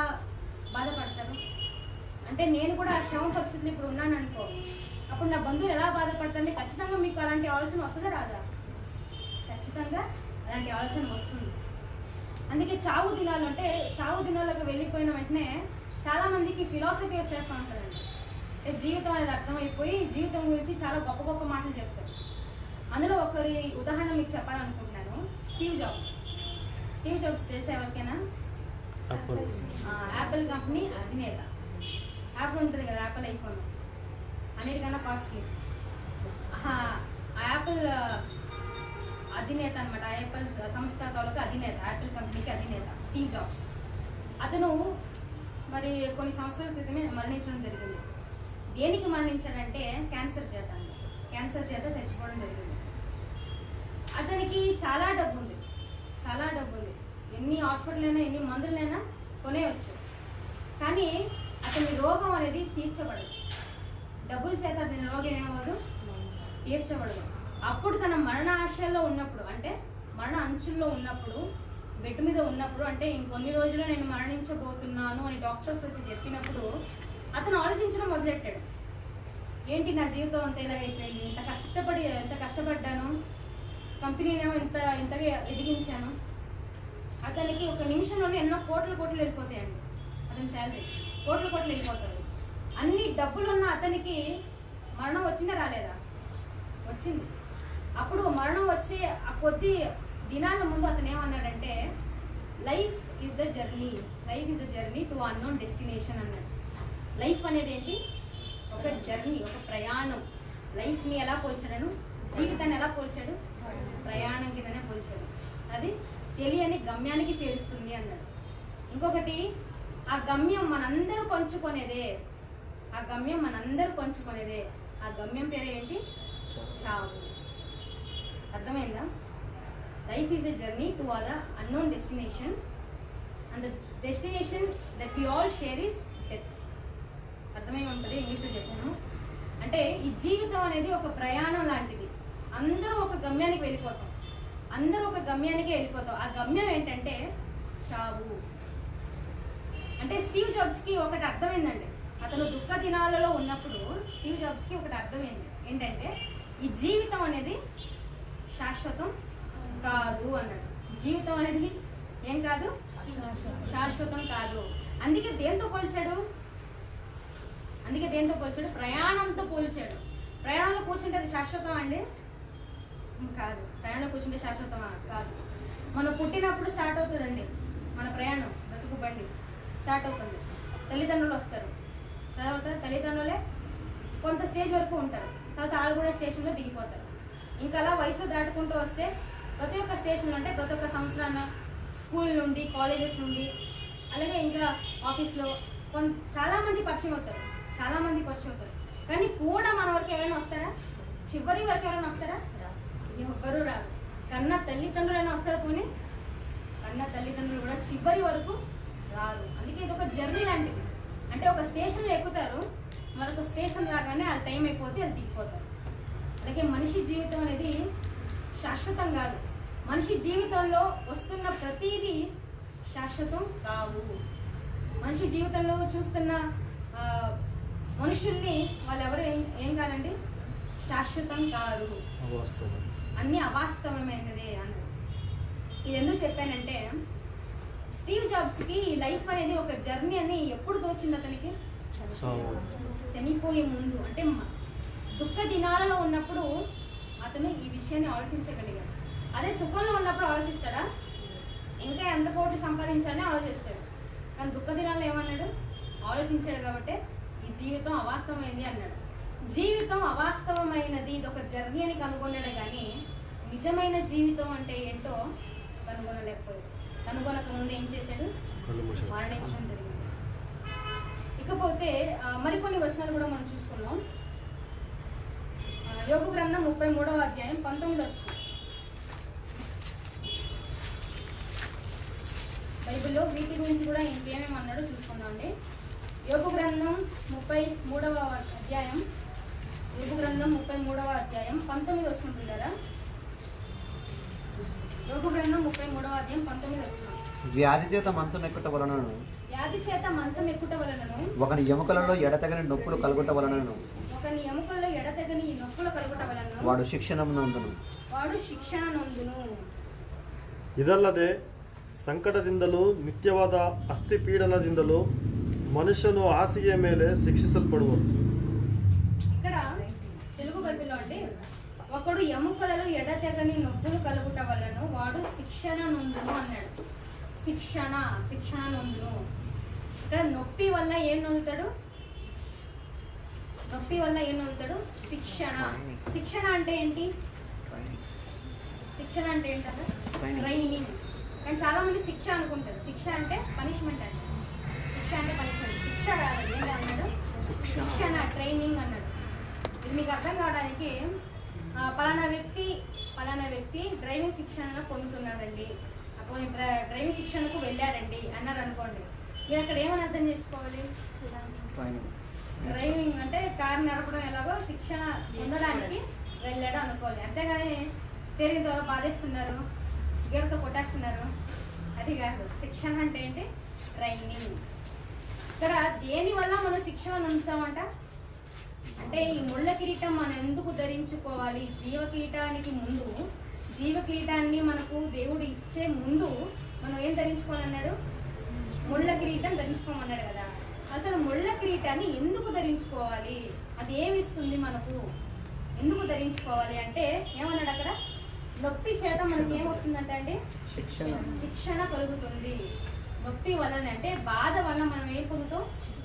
బాధపడతారు? అంటే నేను కూడా ఆ శవం పరిస్థితులు ఇప్పుడు ఉన్నాను అనుకో, అప్పుడు నా బంధువులు ఎలా బాధపడతారంటే ఖచ్చితంగా మీకు అలాంటి ఆలోచన వస్తుందా రాదా? ఖచ్చితంగా అలాంటి ఆలోచన వస్తుంది. అందుకే చావు దినాలకు వెళ్ళిపోయిన వెంటనే చాలా మందికి ఫిలాసఫీ వచ్చేస్తూ ఉంటుందండి. అంటే జీవితం అనేది అర్థమైపోయి జీవితం గురించి చాలా గొప్ప గొప్ప మాటలు చెప్తారు. అందులో ఒకరి ఉదాహరణ మీకు చెప్పాలనుకుంటున్నాను. స్టీవ్ జాబ్స్ తెలిసే ఎవరికైనా? యాపిల్ కంపెనీ అధినేత. యాపిల్ ఉంటుంది కదా, యాపిల్ ఐఫోన్ అన్నిటికన్నా కాస్ట్లీ. ఆ యాపిల్ అధినేత అనమాట. యాపిల్ సంస్థ తాలూకా అధినేత, యాపిల్ కంపెనీకి అధినేత స్టీవ్ జాబ్స్. అతను మరి కొన్ని సంవత్సరాల క్రితమే మరణించడం జరిగింది. దేనికి మరణించాడంటే క్యాన్సర్ చేత చచ్చిపోవడం జరిగింది. అతనికి చాలా డబ్బు ఉంది. ఎన్ని హాస్పిటల్ అయినా ఎన్ని మందులైనా కొనేయచ్చు. కానీ అతని రోగం అనేది తీర్చబడదు. డబ్బుల చేత అతని రోగం ఏమవ్వదు, తీర్చబడదు. అప్పుడు తన మరణ ఆశల్లో ఉన్నప్పుడు, అంటే మరణ అంచుల్లో ఉన్నప్పుడు, బెడ్ మీద ఉన్నప్పుడు, అంటే ఇంకొన్ని రోజుల్లో నేను మరణించబోతున్నాను అని డాక్టర్స్ వచ్చి చెప్పినప్పుడు అతను ఆలోచించడం మొదలెట్టాడు. ఏంటి నా జీవితం అంతా ఇలా అయిపోయింది, ఎంత కష్టపడ్డాను, కంపెనీనేమో ఇంతగా ఎదిగించాను. అతనికి ఒక నిమిషంలోనే ఎన్నో కోట్లు వెళ్ళిపోతాయండి. అతని శాలరీ కోట్లు వెళ్ళిపోతారు. అన్ని డబ్బులున్న అతనికి మరణం వచ్చిందా రాలేదా? వచ్చింది. అప్పుడు మరణం వచ్చే ఆ కొద్ది దినాల ముందు అతను ఏమన్నాడంటే, life is the journey to unknown destination అన్నాడు. లైఫ్ అనేది ఏంటి? ఒక జర్నీ, ఒక ప్రయాణం. లైఫ్ని ఎలా పోల్చాడు? జీవితాన్ని ఎలా పోల్చాడు? ప్రయాణం కిందనే పోల్చాడు. అది తెలియని గమ్యానికి చేరుస్తుంది అన్నాడు. ఇంకొకటి, ఆ గమ్యం మనందరూ పంచుకునేదే. ఆ గమ్యం పేరు ఏంటి? చావు. అర్థమైందా? Life is a journey to the unknown destination and the destination that we all share is death. అర్థమై ఉంటుంది, ఇంగ్లీష్లో చెప్పాను. అంటే ఈ జీవితం అనేది ఒక ప్రయాణం లాంటిది. అందరూ ఒక గమ్యానికి వెళ్ళిపోతాం. ఆ గమ్యం ఏంటంటే చావు. అంటే స్టీవ్ జాబ్స్కి ఒకటి అర్థమైందండి. అతను దుఃఖ దినాలలో ఉన్నప్పుడు స్టీవ్ జాబ్స్కి ఒకటి అర్థమైంది. ఏంటంటే ఈ జీవితం అనేది శాశ్వతం కాదు అన్నాడు. జీవితం అనేది ఏం కాదు? శాశ్వతం కాదు. అందుకే దేంతో పోల్చాడు? ప్రయాణంతో పోల్చాడు. ప్రయాణంలో కూర్చుంటే అది శాశ్వతం అండి? కాదు. ప్రయాణంలో కూర్చుంటే శాశ్వతమా? కాదు. మనం పుట్టినప్పుడు స్టార్ట్ అవుతుందండి మన ప్రయాణం. బ్రతుకు బండి స్టార్ట్ అవుతుంది. తల్లిదండ్రులు వస్తారు. తర్వాత తల్లిదండ్రులే కొంత స్టేజ్ వరకు ఉంటారు. తర్వాత వాళ్ళు కూడా స్టేషన్లో దిగిపోతారు. ఇంకా అలా వయసు దాటుకుంటూ వస్తే ప్రతి ఒక్క స్టేషన్లో, అంటే ప్రతి ఒక్క సంవత్సరాన స్కూల్ నుండి, కాలేజెస్ నుండి, అలాగే ఇంకా ఆఫీస్లో చాలామంది పరిచయం అవుతారు. కానీ కూడా మన వరకు ఎవరైనా వస్తారా? చివరి వరకు ఎవరైనా వస్తారా? ఎవరు రారు. కన్నా తల్లిదండ్రులైనా వస్తారు. పోనీ కన్నా తల్లిదండ్రులు కూడా చివరి వరకు రారు. అందుకే ఇది ఒక జర్నీ లాంటిది. అంటే ఒక స్టేషన్లో ఎక్కుతారు, మరొక స్టేషన్ రాగానే ఆ టైం అయిపోతే అది దిగిపోతారు. అలాగే మనిషి జీవితం అనేది శాశ్వతం కాదు. మనిషి జీవితంలో వస్తున్న ప్రతిదీ శాశ్వతం కావు. మనిషి జీవితంలో చూస్తున్న మనుషుల్ని వాళ్ళు ఎవరు ఏం కాదండి, శాశ్వతం కాదు, అన్ని అవాస్తవమైనదే అన్నారు. ఇది ఎందుకు చెప్పానంటే, స్టీవ్ జాబ్స్కి లైఫ్ అనేది ఒక జర్నీ అని ఎప్పుడు తోచింది అతనికి? చనిపోయే ముందు, అంటే దుఃఖ దినాలలో ఉన్నప్పుడు అతను ఈ విషయాన్ని ఆలోచించగలిగాడు. అదే సుఖంలో ఉన్నప్పుడు ఆలోచిస్తాడా? ఇంకా ఎంత కోటి సంపాదించాలని ఆలోచిస్తాడు. కానీ దుఃఖ దినాల్లో ఏమన్నాడు? ఆలోచించాడు. కాబట్టి ఈ జీవితం అవాస్తవమైంది అన్నాడు. జీవితం అవాస్తవమైనది, ఇది ఒక జర్నీ అని కనుగొన్నాడు. కానీ నిజమైన జీవితం అంటే ఏంటో కనుగొనలేకపోయాడు. కనుగొనక ముందు ఏం చేశాడు? మరణించడం జరిగింది. ఇకపోతే మరికొన్ని వచనాలు కూడా మనం చూసుకుందాం. యోబు గ్రంథం 33వ అధ్యాయం 19వ వచనం. బైబిల్లో వీటి గురించి కూడా ఇంకేమేమి అన్నాడో చూసుకుందాం అండి. యోబు గ్రంథం 33వ అధ్యాయం, యోబు గ్రంథం 33వ అధ్యాయం 19వ వచనం ఉంటారా? యోబు గ్రంథం 33వ అధ్యాయం 19వ వచనం. వ్యాధి చేత మంచం ఎక్కుట వలనను, వ్యాధి చేత మంచం ఎక్కుట వలనను, ఒకని ఎముకలలో ఎడతెగని నొప్పులు కలుగుట వలనను, ఒకని ఎముకల్లో ఎడతెగని నొప్పులు కలుగుట వలనను వాడు శిక్షణ నొందును. వాడు ಶಿಕ್ಷಣ ನೊಂದುನು. ಇದಲ್ಲದೆ ಸಂಕಟದಿಂದಲೂ ನಿತ್ಯವಾದ ಅಸ್ಥಿಪೀಡನದಿಂದಲೂ ಮನುಷ್ಯನು ಹಾಸಿಗೆಯ ಮೇಲೆ ಶಿಕ್ಷಿಸಲ್ಪಡುವನು. ఇక్కడ తెలుగు బైబిల్లో అంటే, ఒకడు ఎముకలలో ఎడతెగని నొప్పులు కలుగుట వలన వాడు శిక్షణ నొందును అన్నాడు. శిక్షణ నొందును. ఇక్కడ నొప్పి వల్ల ఏం నొందుతాడు? నొప్పి వల్ల ఏం నొందుతాడు? శిక్షణ. శిక్షణ అంటే ఏంటి? శిక్షణ అంటే ఏంటంటే ట్రైనింగ్. కానీ చాలా మంది శిక్ష అనుకుంటారు. శిక్ష అంటే పనిష్మెంట్ అంటే. శిక్ష అంటే పనిష్మెంట్. శిక్ష కాదు. ఏంటి అన్నాడు? శిక్షణ, ట్రైనింగ్ అన్నాడు. ఇది మీకు అర్థం కావడానికి, పలానా వ్యక్తి డ్రైవింగ్ శిక్షణ పొందుతున్నాడండి, అప్పుడు డ్రైవింగ్ శిక్షణకు వెళ్ళాడండి అన్నారు అనుకోండి. మీరు అక్కడ ఏమని అర్థం చేసుకోవాలి? డ్రైవింగ్ అంటే కారు నడపడం ఎలాగో శిక్షణ పొందడానికి వెళ్ళాడు అనుకోవాలి. అంతేగాని స్టీరింగ్ ద్వారా బాధేస్తున్నారు, గేర్తో కొట్టేస్తున్నారు, అది కాదు. శిక్షణ అంటే ఏంటి? ట్రైనింగ్. ఇక్కడ దేని వల్ల మనం శిక్షణ పొందుతామంట అంటే, ఈ ముళ్ళ కిరీటం మనం ఎందుకు ధరించుకోవాలి? జీవ కిరీటానికి ముందు, జీవ కిరీటాన్ని మనకు దేవుడు ఇచ్చే ముందు మనం ఏం ధరించుకోవాలన్నాడు? ముళ్ళ కిరీటం ధరించుకోమన్నాడు కదా. అసలు ముళ్ళ కిరీటాన్ని ఎందుకు ధరించుకోవాలి? అది ఏమి ఇస్తుంది మనకు? ఎందుకు ధరించుకోవాలి అంటే ఏమన్నాడు అక్కడ? నొప్పి చేత మనకి ఏమొస్తుందంటే అండి, శిక్షణ కలుగుతుంది. నొప్పి వలన అంటే బాధ వల్ల మనం ఏం పొందుతాం?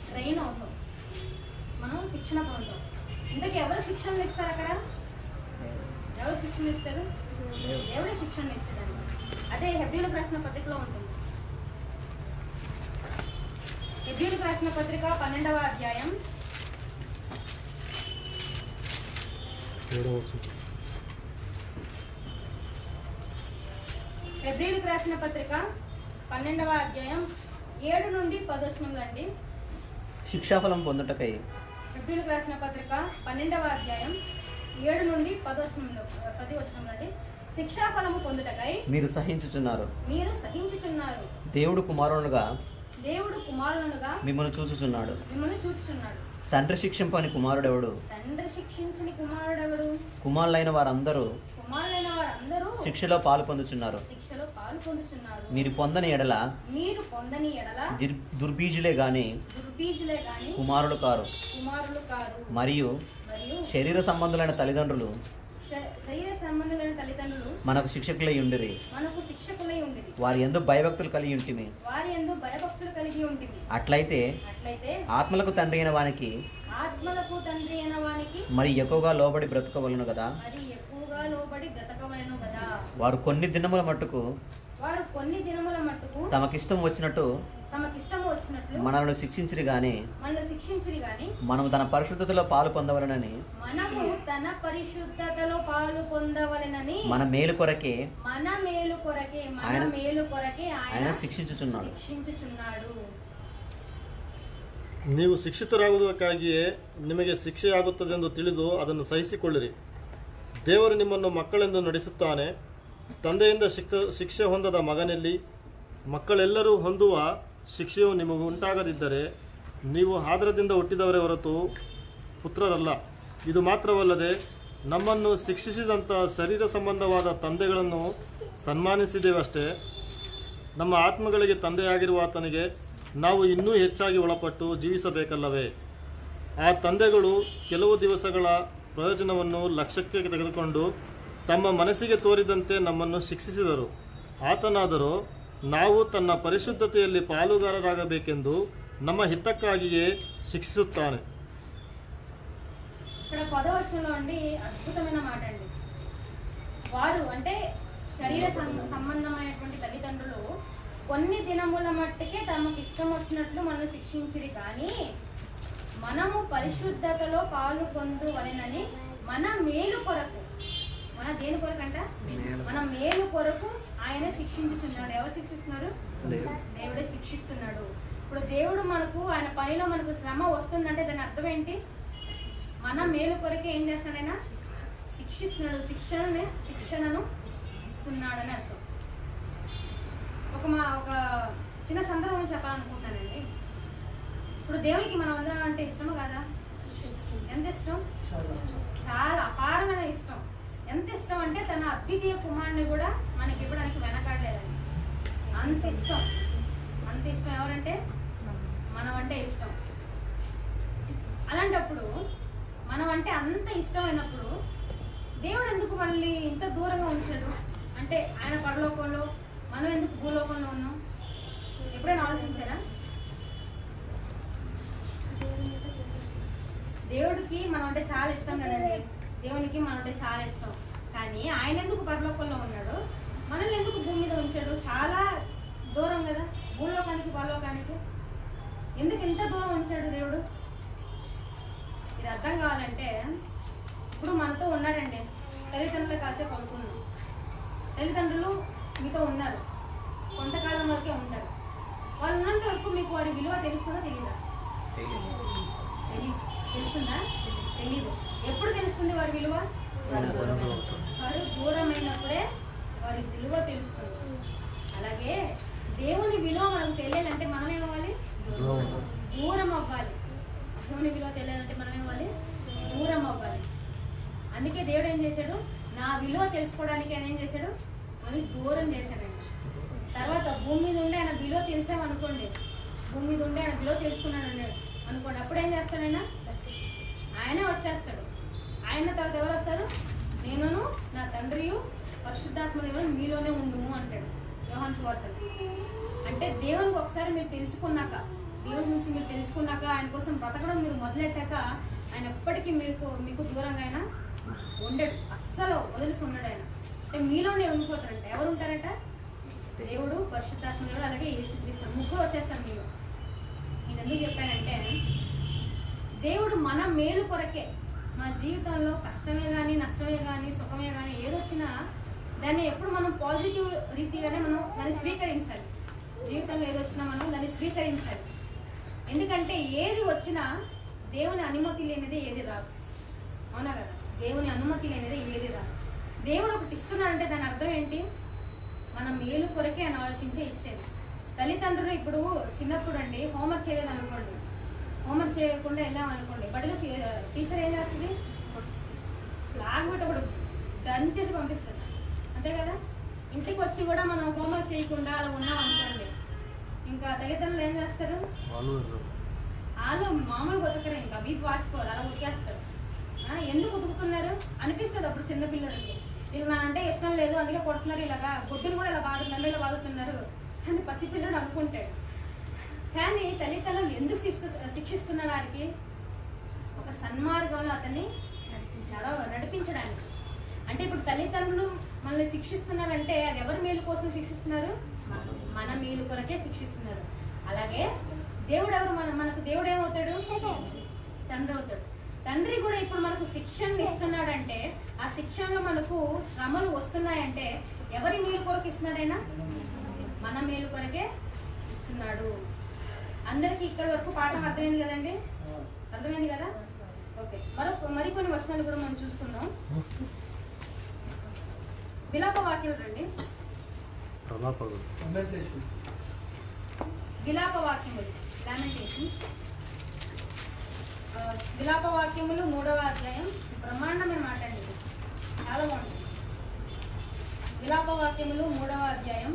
ట్రైన్ అవుతాం, మనం శిక్షణ పొందుతాం. ఇంతకీ ఎవరు శిక్షణ ఇస్తారు అక్కడ? ఎవరు శిక్షణ ఇస్తారు? ఎవరే శిక్షణ ఇచ్చేదండి. అదే హెబ్రీయులకు రాసిన పత్రికలో ఉంటుంది. హెబ్రీయులకు రాసిన పత్రిక 12వ అధ్యాయం 7వ వచనం. ఫిబ్రవరికి రాసిన పత్రిక 12వ అధ్యాయం 7 నుండి 10 వచనములు అండి. శిక్షాఫలం పొందుటకై. ఫిబ్రవరికి రాసిన పత్రిక 12వ అధ్యాయం 7 నుండి 10 వచనములు అండి. శిక్షాఫలము పొందుటకై మీరు సహించుచున్నారు. దేవుడు కుమారునుగా మిమ్మల్ని చూచుచున్నాడు. తండ్రి శిక్షించని కుమారుడెవడు? కుమారులైన వారందరూ శిక్షలో పాలు పొందుచున్నారు. మీరు పొందని ఎడల దుర్బీజులే గాని కుమారులు కారు. మరియు శరీర సంబంధులైన తల్లిదండ్రులు మనకు శిక్షకులై ఉండిరి. వారి యందు భయభక్తులు కలిగి ఉంటిమి. అట్లయితే ఆత్మలకు తండ్రి అయిన వానికి మరి ఎక్కువగా లోబడి బ్రతకవలను కదా. వారు కొన్ని దినముల మట్టుకు తమకిష్టం వచ్చినట్టు మనల్ని శిక్షించిరి గాని మనము తన పరిశుద్ధతలో పాలు పొందవలనని మన మేలు కొరకే ఆయన శిక్షించుచున్నాడు. ನೀವು ಶಿಕ್ಷಿತರಾಗುವುದಕ್ಕಾಗಿಯೇ ನಿಮಗೆ ಶಿಕ್ಷೆಯಾಗುತ್ತದೆಂದು ತಿಳಿದು ಅದನ್ನು ಸಹಿಸಿಕೊಳ್ಳಿರಿ. ದೇವರು ನಿಮ್ಮನ್ನು ಮಕ್ಕಳೆಂದು ನಡೆಸುತ್ತಾನೆ. ತಂದೆಯಿಂದ ಶಿಕ್ಷೆ ಹೊಂದದ ಮಗನಲ್ಲಿ ಮಕ್ಕಳೆಲ್ಲರೂ ಹೊಂದುವ ಶಿಕ್ಷೆಯು ನಿಮಗೆ ಉಂಟಾಗದಿದ್ದರೆ ನೀವು ಆದರದಿಂದ ಹುಟ್ಟಿದವರೇ ಹೊರತು ಪುತ್ರರಲ್ಲ. ಇದು ಮಾತ್ರವಲ್ಲದೆ ನಮ್ಮನ್ನು ಶಿಕ್ಷಿಸಿದಂಥ ಶರೀರ ಸಂಬಂಧವಾದ ತಂದೆಗಳನ್ನು ಸನ್ಮಾನಿಸಿದ್ದೇವಷ್ಟೇ. ನಮ್ಮ ಆತ್ಮಗಳಿಗೆ ತಂದೆಯಾಗಿರುವ ಆತನಿಗೆ ನಾವು ಇನ್ನೂ ಹೆಚ್ಚಾಗಿ ಒಳಪಟ್ಟು ಜೀವಿಸಬೇಕಲ್ಲವೇ? ಆ ತಂದೆಗಳು ಕೆಲವು ದಿವಸಗಳ ಪ್ರಯೋಜನವನ್ನು ಲಕ್ಷ್ಯಕ್ಕೆ ತೆಗೆದುಕೊಂಡು ತಮ್ಮ ಮನಸ್ಸಿಗೆ ತೋರಿದಂತೆ ನಮ್ಮನ್ನು ಶಿಕ್ಷಿಸಿದರು. ಆತನಾದರೂ ನಾವು ತನ್ನ ಪರಿಶುದ್ಧತೆಯಲ್ಲಿ ಪಾಲುಗಾರರಾಗಬೇಕೆಂದು ನಮ್ಮ ಹಿತಕ್ಕಾಗಿಯೇ ಶಿಕ್ಷಿಸುತ್ತಾನೆ. ఇక్కడ 10వ వచనంలో అండి అద్భుతమైన మాట అండి. వారు అంటే శరీర సంబంధమైనటువంటి తల్లిదండ్రులు కొన్ని దినముల మట్టుకే తమకు ఇష్టం వచ్చినట్లు మనం శిక్షించిరి, కానీ మనము పరిశుద్ధతలో పాలు పొందువలెనని మన మేలు కొరకు, మన దేని కొరకు అంట, మన మేలు కొరకు ఆయన శిక్షించుచున్నాడు. ఎవరు శిక్షిస్తున్నారు? దేవుడే శిక్షిస్తున్నాడు. ఇప్పుడు దేవుడు మనకు ఆయన పనిలో మనకు శ్రమ వస్తుందంటే దాని అర్థం ఏంటి? మన మేలు కొరకే ఏం చేస్తున్నాడైనా శిక్షిస్తున్నాడు, శిక్షణను ఇస్తున్నాడని అర్థం. ఒక చిన్న సందర్భం చెప్పాలనుకుంటున్నానండి. ఇప్పుడు దేవునికి మనం అందరం అంటే ఇష్టము కదా? ఎంత ఇష్టం? చాలా అపారమైన ఇష్టం. ఎంత ఇష్టం అంటే తన అద్వితీయ కుమారుని కూడా మనకి ఇవ్వడానికి వెనకాడలేదండి. అంత ఇష్టం, అంత ఇష్టం. ఎవరంటే? మనం అంటే ఇష్టం. అలాంటప్పుడు మనం అంటే అంత ఇష్టమైనప్పుడు దేవుడు ఎందుకు మనల్ని ఇంత దూరంగా ఉంచాడు? అంటే ఆయన పరలోకంలో, మనం ఎందుకు భూలోకంలో ఉన్నాం? ఎప్పుడైనా ఆలోచించారా? దేవుడికి మనం అంటే చాలా ఇష్టం కదండి. దేవునికి మనం అంటే చాలా ఇష్టం. కానీ ఆయన ఎందుకు పరలోకంలో ఉన్నాడు, మనల్ని ఎందుకు భూమి మీద ఉంచాడు? చాలా దూరం కదా భూలోకానికి పరలోకానికి. ఎందుకు ఇంత దూరం ఉంచాడు దేవుడు? ఇది అర్థం కావాలంటే ఇప్పుడు మనతో ఉన్నారండి, తల్లిదండ్రులు కాసేపు అనుకున్నాం. తల్లిదండ్రులు మీతో ఉన్నారు, కొంతకాలం వరకే ఉంటారు. వాళ్ళు ఉన్నంత వరకు మీకు వారి విలువ తెలుస్తుందా తెలీదా? తెలుస్తుందా? తెలీదు. ఎప్పుడు తెలుస్తుంది వారి విలువ? వారు దూరమైనప్పుడే వారి విలువ తెలుస్తుంది. అలాగే దేవుని విలువ మనకు తెలియాలంటే మనం ఏమవ్వాలి? దూరం అవ్వాలి. దేవుని విలువ తెలియాలంటే మనం ఏమవ్వాలి? దూరం అవ్వాలి. అందుకే దేవుడు ఏం చేశాడు? నా విలువ తెలుసుకోవడానికి ఆయన ఏం చేశాడు? మనకి దూరం చేశాడండి. తర్వాత భూమి మీద ఉండి ఆయన విలువ తెలిసామనుకోండి, భూమి మీద ఉండి ఆయన విలువ తెలుసుకున్నాడు అన్నాడు అనుకోండి, అప్పుడు ఏం చేస్తాడైనా? ఆయనే వచ్చేస్తాడు. ఆయన తర్వాత ఎవరు వస్తారు? నేనును నా తండ్రియు పరిశుద్ధాత్మ దేవుడు మీలోనే ఉండుము అంటాడు యోహాను సువార్తలో. అంటే దేవునికి ఒకసారి మీరు తెలుసుకున్నాక, దేవుడి నుంచి మీరు తెలుసుకున్నాక, ఆయన కోసం బ్రతకడం మీరు మొదలెట్టాక ఆయన ఎప్పటికీ మీకు దూరంగా ఆయన ఉండడు, అస్సలు వదిలిసి ఉండడు. ఆయన అంటే మీలోనే ఉండిపోతారంట. ఎవరు ఉంటారంట? దేవుడు, పరిశుద్ధాత్మ దేవుడు, అలాగే యేసుక్రీస్తు, ముగ్గురు వచ్చేస్తాను మీలో. నేను ఎందుకు చెప్పానంటే దేవుడు మన మేలు కొరకే, మన జీవితంలో కష్టమే కానీ, నష్టమే కానీ, సుఖమే కానీ ఏదొచ్చినా దాన్ని ఎప్పుడు మనం పాజిటివ్ రీతిగానే మనం దాన్ని స్వీకరించాలి. జీవితంలో ఏదొచ్చినా మనం దాన్ని స్వీకరించాలి. ఎందుకంటే ఏది వచ్చినా దేవుని అనుమతి లేనిదే ఏది రాదు. అవునా కదా? దేవుని అనుమతి లేనిదే ఏది రాదు. దేవుడు ఒకటి ఇస్తున్నాడంటే దాని అర్థం ఏంటి? మన మేలు కొరకే అని ఆలోచించే ఇచ్చేది. తల్లిదండ్రులు ఇప్పుడు చిన్నప్పుడు అండి హోంవర్క్ చేయలేదు అనుకోండి, హోంవర్క్ చేయకుండా వెళ్ళామనుకోండి, బడిలో టీచర్ ఏం చేస్తుంది? లాగబెట్టి ఒకటి దంచేసి పంపిస్తుంది, అంతే కదా? ఇంటికి వచ్చి కూడా మనం హోంవర్క్ చేయకుండా అలా ఉన్నాం అనుకోండి, ఇంకా తల్లిదండ్రులు ఏం చేస్తారు? వాళ్ళు మామూలుగా ఉతకరు, ఇంకా వీపు వాసుకోవాలి, అలా ఉతికేస్తారు. ఎందుకు ఉతుకుతున్నారు అనిపిస్తుంది అప్పుడు చిన్నపిల్లలకి. వీళ్ళు నా అంటే ఇష్టం లేదు అందుకే కొడుతున్నారు, ఇలాగా గుడ్డును కూడా ఇలా బాగుతున్నారు, ఇలా బాగుతున్నారు అని పసిపిల్లడు అనుకుంటాడు. కానీ తల్లిదండ్రులు ఎందుకు శిక్షిస్తున్న వారికి? ఒక సన్మార్గంలో అతన్ని నడిపించడానికి. అంటే ఇప్పుడు తల్లిదండ్రులు మనల్ని శిక్షిస్తున్నారంటే అది ఎవరి మేలు కోసం శిక్షిస్తున్నారు? మన మేలు కొరకే శిక్షిస్తున్నారు. అలాగే దేవుడు ఎవరు? మనకు దేవుడు ఏమవుతాడు? తండ్రి అవుతాడు. తండ్రి కూడా ఇప్పుడు మనకు శిక్షణ ఇస్తున్నాడంటే, ఆ శిక్షణలో మనకు శ్రమలు వస్తున్నాయంటే ఎవరి మేలు కొరకు ఇస్తున్నాడైనా? మన మేలు కొరకే ఇస్తున్నాడు. అందరికీ ఇక్కడ వరకు పాఠం అర్థమైంది కదండి? అర్థమైంది కదా? ఓకే, మరికొన్ని వచనాలు కూడా మనం చూసుకుందాం. విలాప వాక్యాలు రండి. విలాప వాక్యములు, లామెంటేషన్స్. విలాప వాక్యములు 3వ అధ్యాయం. బ్రహ్మాండమైన మాట అండి ఇది, చాలా బాగుంటుంది. విలాప వాక్యములు 3వ అధ్యాయం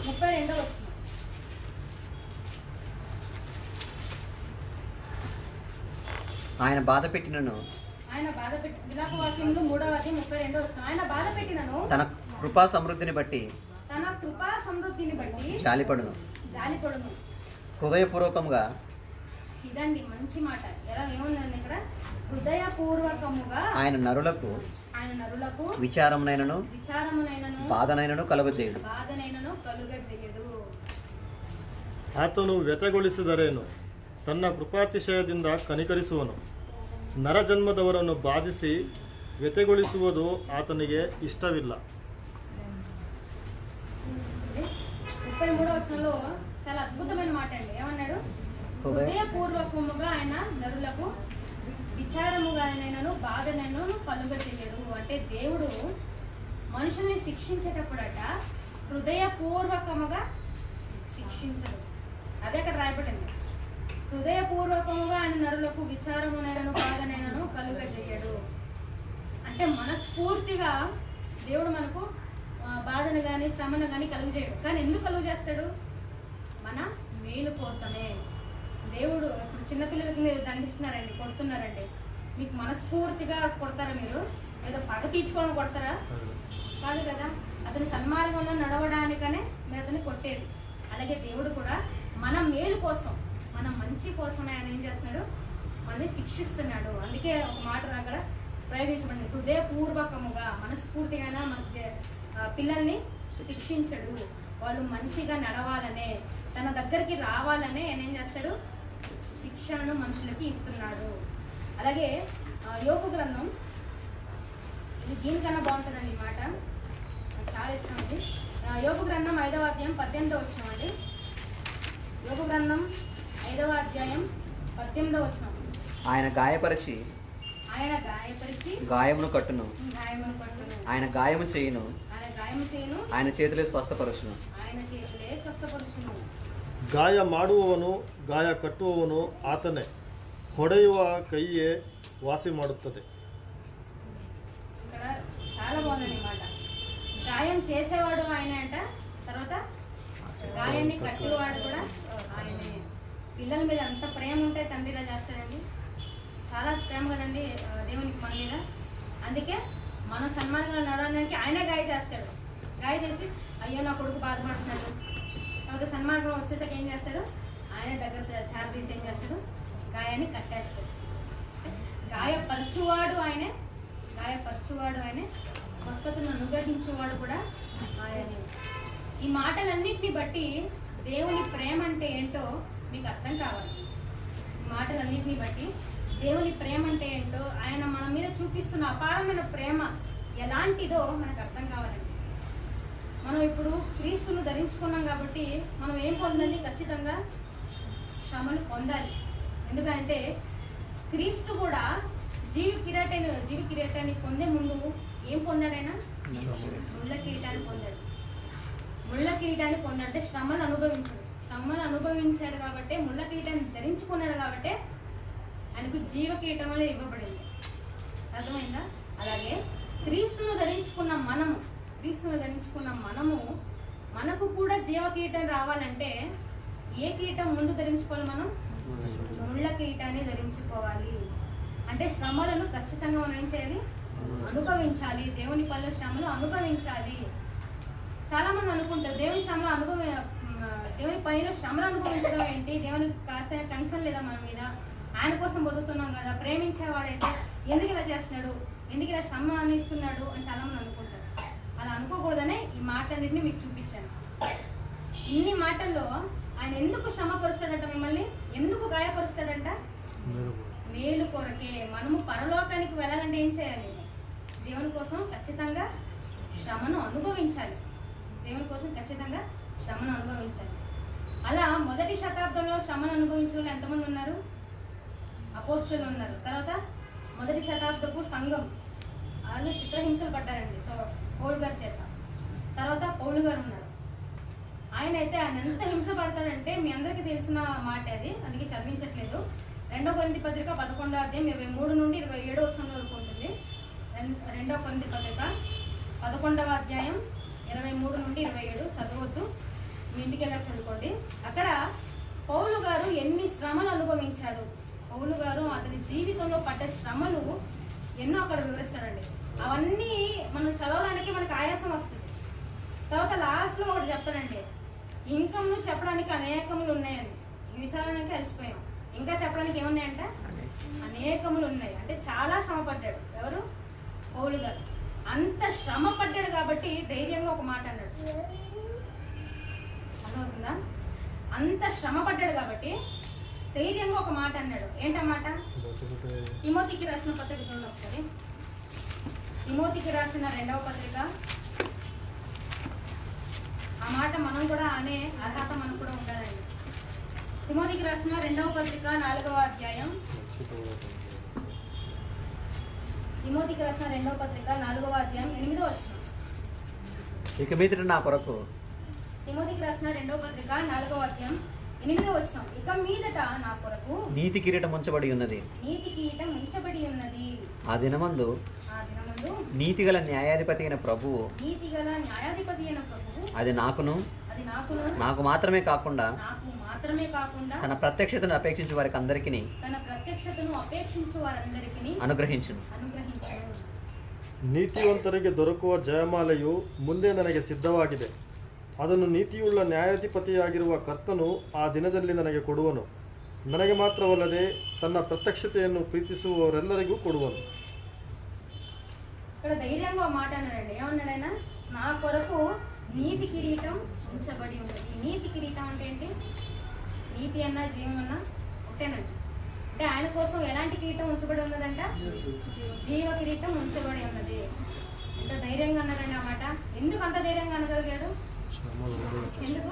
32వ వచనం. ఆయన బాధ పెట్టినను విలాప వాక్యములు 3వ అధ్యాయం 32వ వచనం. ఆయన బాధ పెట్టినను తన కృపా సమృద్ధిని బట్టి జాలిపడును. హృదయపూర్వకంగా. ఇదండి మంచి మాట. ఎలా ఏముందండి ఇక్కడ? హృదయపూర్వకముగా ఆయన నరులకు విచారమునైనను బాధనైనను కలుగజేయుడు. ಆತನು ವ್ಯಥೆಗೊಳಿಸಿದರೇನು, ತನ್ನ ಕೃಪಾತಿಶಯದಿಂದ ಕನಿಕರಿಸುವನು. ನರಜನ್ಮದವರನ್ನು ಬಾಧಿಸಿ ವ್ಯಥೆಗೊಳಿಸುವುದು ಆತನಿಗೆ ಇಷ್ಟವಿಲ್ಲ. 33వ వచనంలో చాలా అద్భుతమైన మాట అండి. ఏమన్నాడు? హృదయపూర్వకముగా ఆయన నరులకు విచారముగానైనను బాధనైనను కలుగజేయడు. అంటే దేవుడు మనుషుల్ని శిక్షించేటప్పుడట హృదయపూర్వకముగా శిక్షించడు. అదే అక్కడ రాయబడింది. హృదయపూర్వకముగా ఆయన నరులకు విచారమునైనను బాధనైనను కలుగజేయడు. అంటే మనస్ఫూర్తిగా దేవుడు మనకు బాధను కానీ శ్రమను కానీ కలుగజేయడు. కానీ ఎందుకు కలుగు చేస్తాడు? మన మేలు కోసమే. దేవుడు ఇప్పుడు చిన్నపిల్లలకి మీరు దండిస్తున్నారండి, కొడుతున్నారండి, మీకు మనస్ఫూర్తిగా కొడతారా? మీరు ఏదో పగ తీర్చుకోవడం కొడతారా? కాదు కదా. అతను సన్మార్గంలో నడవడానికనే మీరు అతన్ని కొట్టేది. అలాగే దేవుడు కూడా మన మేలు కోసం, మన మంచి కోసమే ఆయన ఏం చేస్తున్నాడు? మనల్ని శిక్షిస్తున్నాడు. అందుకే ఒక మాట అక్కడ ప్రయోగించబడింది, హృదయపూర్వకముగా. మనస్ఫూర్తిగా మన పిల్లల్ని శిక్షించడు. వాళ్ళు మంచిగా నడవాలనే, తన దగ్గరికి రావాలనే ఆయన ఏం చేస్తాడు? శిక్షణను మనుషులకి ఇస్తున్నాడు. అలాగే యోబు గ్రంథం, ఇది దీనికన్నా బాగుంటుందండి ఈ మాట, నాకు చాలా ఇష్టం అండి. యోబు గ్రంథం 5వ అధ్యాయం 18వ వచనం అండి. యోబు గ్రంథం 5వ అధ్యాయం 18వ వచనం. ఆయన గాయపరిచి గాయమును కట్టును. ఆయన గాయము చేయును. ఆయన చేతులే స్వస్థపరచును. ಗಾಯ ಮಾಡುವವನು ಗಾಯ ಕಟ್ಟುವವನು ಆತನೇ, ಹೊಡೆಯುವ ಕೈಯೇ ವಾಸಿ ಮಾಡುತ್ತದೆ. ఇక్కడ చాలా బాగుందండి మాట. గాయం చేసేవాడు ఆయన అంట, తర్వాత గాయాన్ని కట్టేవాడు కూడా ఆయనే. పిల్లల మీద అంత ప్రేమ ఉంటే తండ్రి ఇలా చేస్తాడండి. చాలా ప్రేమ కదండి దేవునికి మన మీద. అందుకే మనం సన్మానంగా నడవడానికి ఆయనే గాయ చేస్తాడు. గాయ చేసి అయ్యో నా కొడుకు బాధపడుతున్నాడు, తర్వాత సన్మార్గం వచ్చేసాక ఏం చేస్తాడు? ఆయన దగ్గర చారదీసి ఏం చేస్తాడు? గాయాన్ని కట్టేస్తాడు. గాయపరచువాడు ఆయనే, స్వస్థతను అనుగ్రహించేవాడు కూడా ఆయనే. ఈ మాటలన్నిటిని బట్టి దేవుని ప్రేమ అంటే ఏంటో మీకు అర్థం కావాలి. ఈ మాటలన్నిటిని బట్టి దేవుని ప్రేమ అంటే ఏంటో, ఆయన మన మీద చూపిస్తున్న అపారమైన ప్రేమ ఎలాంటిదో మనకు అర్థం కావాలండి. మనం ఇప్పుడు క్రీస్తును ధరించుకున్నాం కాబట్టి మనం ఏం పొందాలి? ఖచ్చితంగా శ్రమను పొందాలి. ఎందుకంటే క్రీస్తు కూడా జీవి కిరీటాన్ని పొందే ముందు ఏం పొందాడైనా? ముళ్ళ కిరీటాన్ని పొందాడు. అంటే శ్రమలు అనుభవించాడు కాబట్టి, ముళ్ళ కిరీటాన్ని ధరించుకున్నాడు కాబట్టి ఆయనకు జీవ కిరీటం అనేది ఇవ్వబడింది. అర్థమైందా? అలాగే క్రీస్తును ధరించుకున్న మనము మనకు కూడా జీవ కిరీటం రావాలంటే ఏ కిరీటం ముందు ధరించుకోవాలి? మనం ముళ్ళ కిరీటాన్ని ధరించుకోవాలి. అంటే శ్రమలను ఖచ్చితంగా మనం ఏం చేయాలి? అనుభవించాలి. దేవుని పనుల శ్రమలు అనుభవించాలి. చాలా మంది అనుకుంటారు దేవుని పనిలో శ్రమలు అనుభవించడం ఏంటి? దేవునికి కాస్త కన్సర్న్ లేదా మన మీద? ఆయన కోసం బతుకుతున్నాం కదా, ప్రేమించేవాడైతే ఎందుకు ఇలా చేస్తున్నాడు, ఎందుకు ఇలా శ్రమ అనిస్తున్నాడు అని చాలా మంది అనుకుంటారు. అలా అనుకోకూడదనే ఈ మాటలన్నింటినీ మీకు చూపించాను. ఇన్ని మాటల్లో ఆయన ఎందుకు శ్రమ పరుస్తాడంట? మిమ్మల్ని ఎందుకు గాయపరుస్తాడంట? మేలు కొరకే. మనము పరలోకానికి వెళ్ళాలంటే ఏం చేయాలి? దేవుని కోసం ఖచ్చితంగా శ్రమను అనుభవించాలి. అలా మొదటి శతాబ్దంలో శ్రమను అనుభవించిన వాళ్ళు ఎంతమంది ఉన్నారు? అపోస్తులు ఉన్నారు. తర్వాత మొదటి శతాబ్దపు సంఘం, వాళ్ళు చిత్రహింసలు పడ్డారండి సో పౌలు గారి చేత. తర్వాత పౌలు గారు ఉన్నారు. ఆయన ఎంత హింస పడతాడంటే మీ అందరికీ తెలిసిన మాట అది, అందుకే చదివించట్లేదు. 2 కొరింథీ పత్రిక 11వ అధ్యాయం 23 నుండి 27 వచనం వరకు ఉంటుంది. 2 కొరింథీ పత్రిక 11వ అధ్యాయం 23 నుండి 27 చదవద్దు, మీ ఇంటికి వెళ్ళాక చదువుకోండి. అక్కడ పౌలు గారు ఎన్ని శ్రమలు అనుభవించాడు, పౌలు గారు అతని జీవితంలో పడ్డ శ్రమలు ఎన్నో అక్కడ వివరిస్తాడండి. అవన్నీ మనం చదవడానికి మనకు ఆయాసం వస్తుంది. తర్వాత లాస్ట్లో ఒకటి చెప్తాడండి, ఇంకము చెప్పడానికి అనేకములు ఉన్నాయని. ఈ విషయాలకి కలిసిపోయాం. ఇంకా చెప్పడానికి ఏమున్నాయంట, అనేకములు ఉన్నాయి. అంటే చాలా శ్రమ పడ్డాడు ఎవరు, పౌలు గారు. అంత శ్రమ పడ్డాడు కాబట్టి ధైర్యంగా ఒక మాట అన్నాడు. అర్థమవుతుందా? అంత శ్రమ పడ్డాడు కాబట్టి ధైర్యంగా ఒక మాట అన్నాడు. ఏంటన్నమాట? తిమోతికి రాసిన పత్రిక చూడండి ఒకసారి. తిమోతికి రాసిన 2వ పత్రిక. ఆ మాట మనం కూడా అనే అర్హత మనకు కూడా ఉండాలండి. తిమోతికి రాసిన 2వ పత్రిక 4వ అధ్యాయం. తిమోతికి రాసిన 2వ పత్రిక 4వ అధ్యాయం 8వ వచనం. ఇక మీదట నా కొరకు. తిమోతికి రాసిన 2వ పత్రిక 4వ అధ్యాయం 8వ వచనం. ఇక మీదట నా కొరకు నీతి కిరీటం ఉంచబడి ఉన్నది. నీతి కిరీటం ఉంచబడి ఉన్నది. ఆ దినమందు నీతిగల న్యాయాధిపతి అయిన ప్రభువు, నీతిగల న్యాయాధిపతి అయిన ప్రభువు అది నాకును నాకు మాత్రమే కాకుండా తన ప్రత్యక్షతను అపేక్షించు వారికి అందరికీ అనుగ్రహించును. ನೀತಿವಂತರಿಗೆ ದೊರಕುವ ಜಯಮಾಲೆಯು ಮುಂದೆ ನನಗೆ ಸಿದ್ಧವಾಗಿದೆ. ಅದನ್ನು ನೀತಿಯುಳ್ಳ ನ್ಯಾಯಾಧಿಪತಿಯಾಗಿರುವ ಕರ್ತನು ಆ ದಿನದಲ್ಲಿ ನನಗೆ ಕೊಡುವನು. ನನಗೆ ಮಾತ್ರವಲ್ಲದೆ ತನ್ನ ಪ್ರತ್ಯಕ್ಷತೆಯನ್ನು ಪ್ರೀತಿಸುವವರೆಲ್ಲರಿಗೂ ಕೊಡುವನು. ఇక్కడ ధైర్యంగా మాట అన్నాడండి. ఏమన్నాడైనా? నా కొరకు నీతి కిరీటం ఉంచబడి ఉన్నది. ఈ నీతి కిరీటం అంటే ఏంటి? నీతి అన్నా జీవం అన్నా ఒకటేనండి. అంటే ఆయన కోసం ఎలాంటి కిరీటం ఉంచబడి ఉన్నదంట? జీవ కిరీటం ఉంచబడి ఉన్నది. ఎంత ధైర్యంగా అన్నాడండి ఆ మాట. ఎందుకు అంత ధైర్యంగా అనగలిగాడు? ఎందుకు?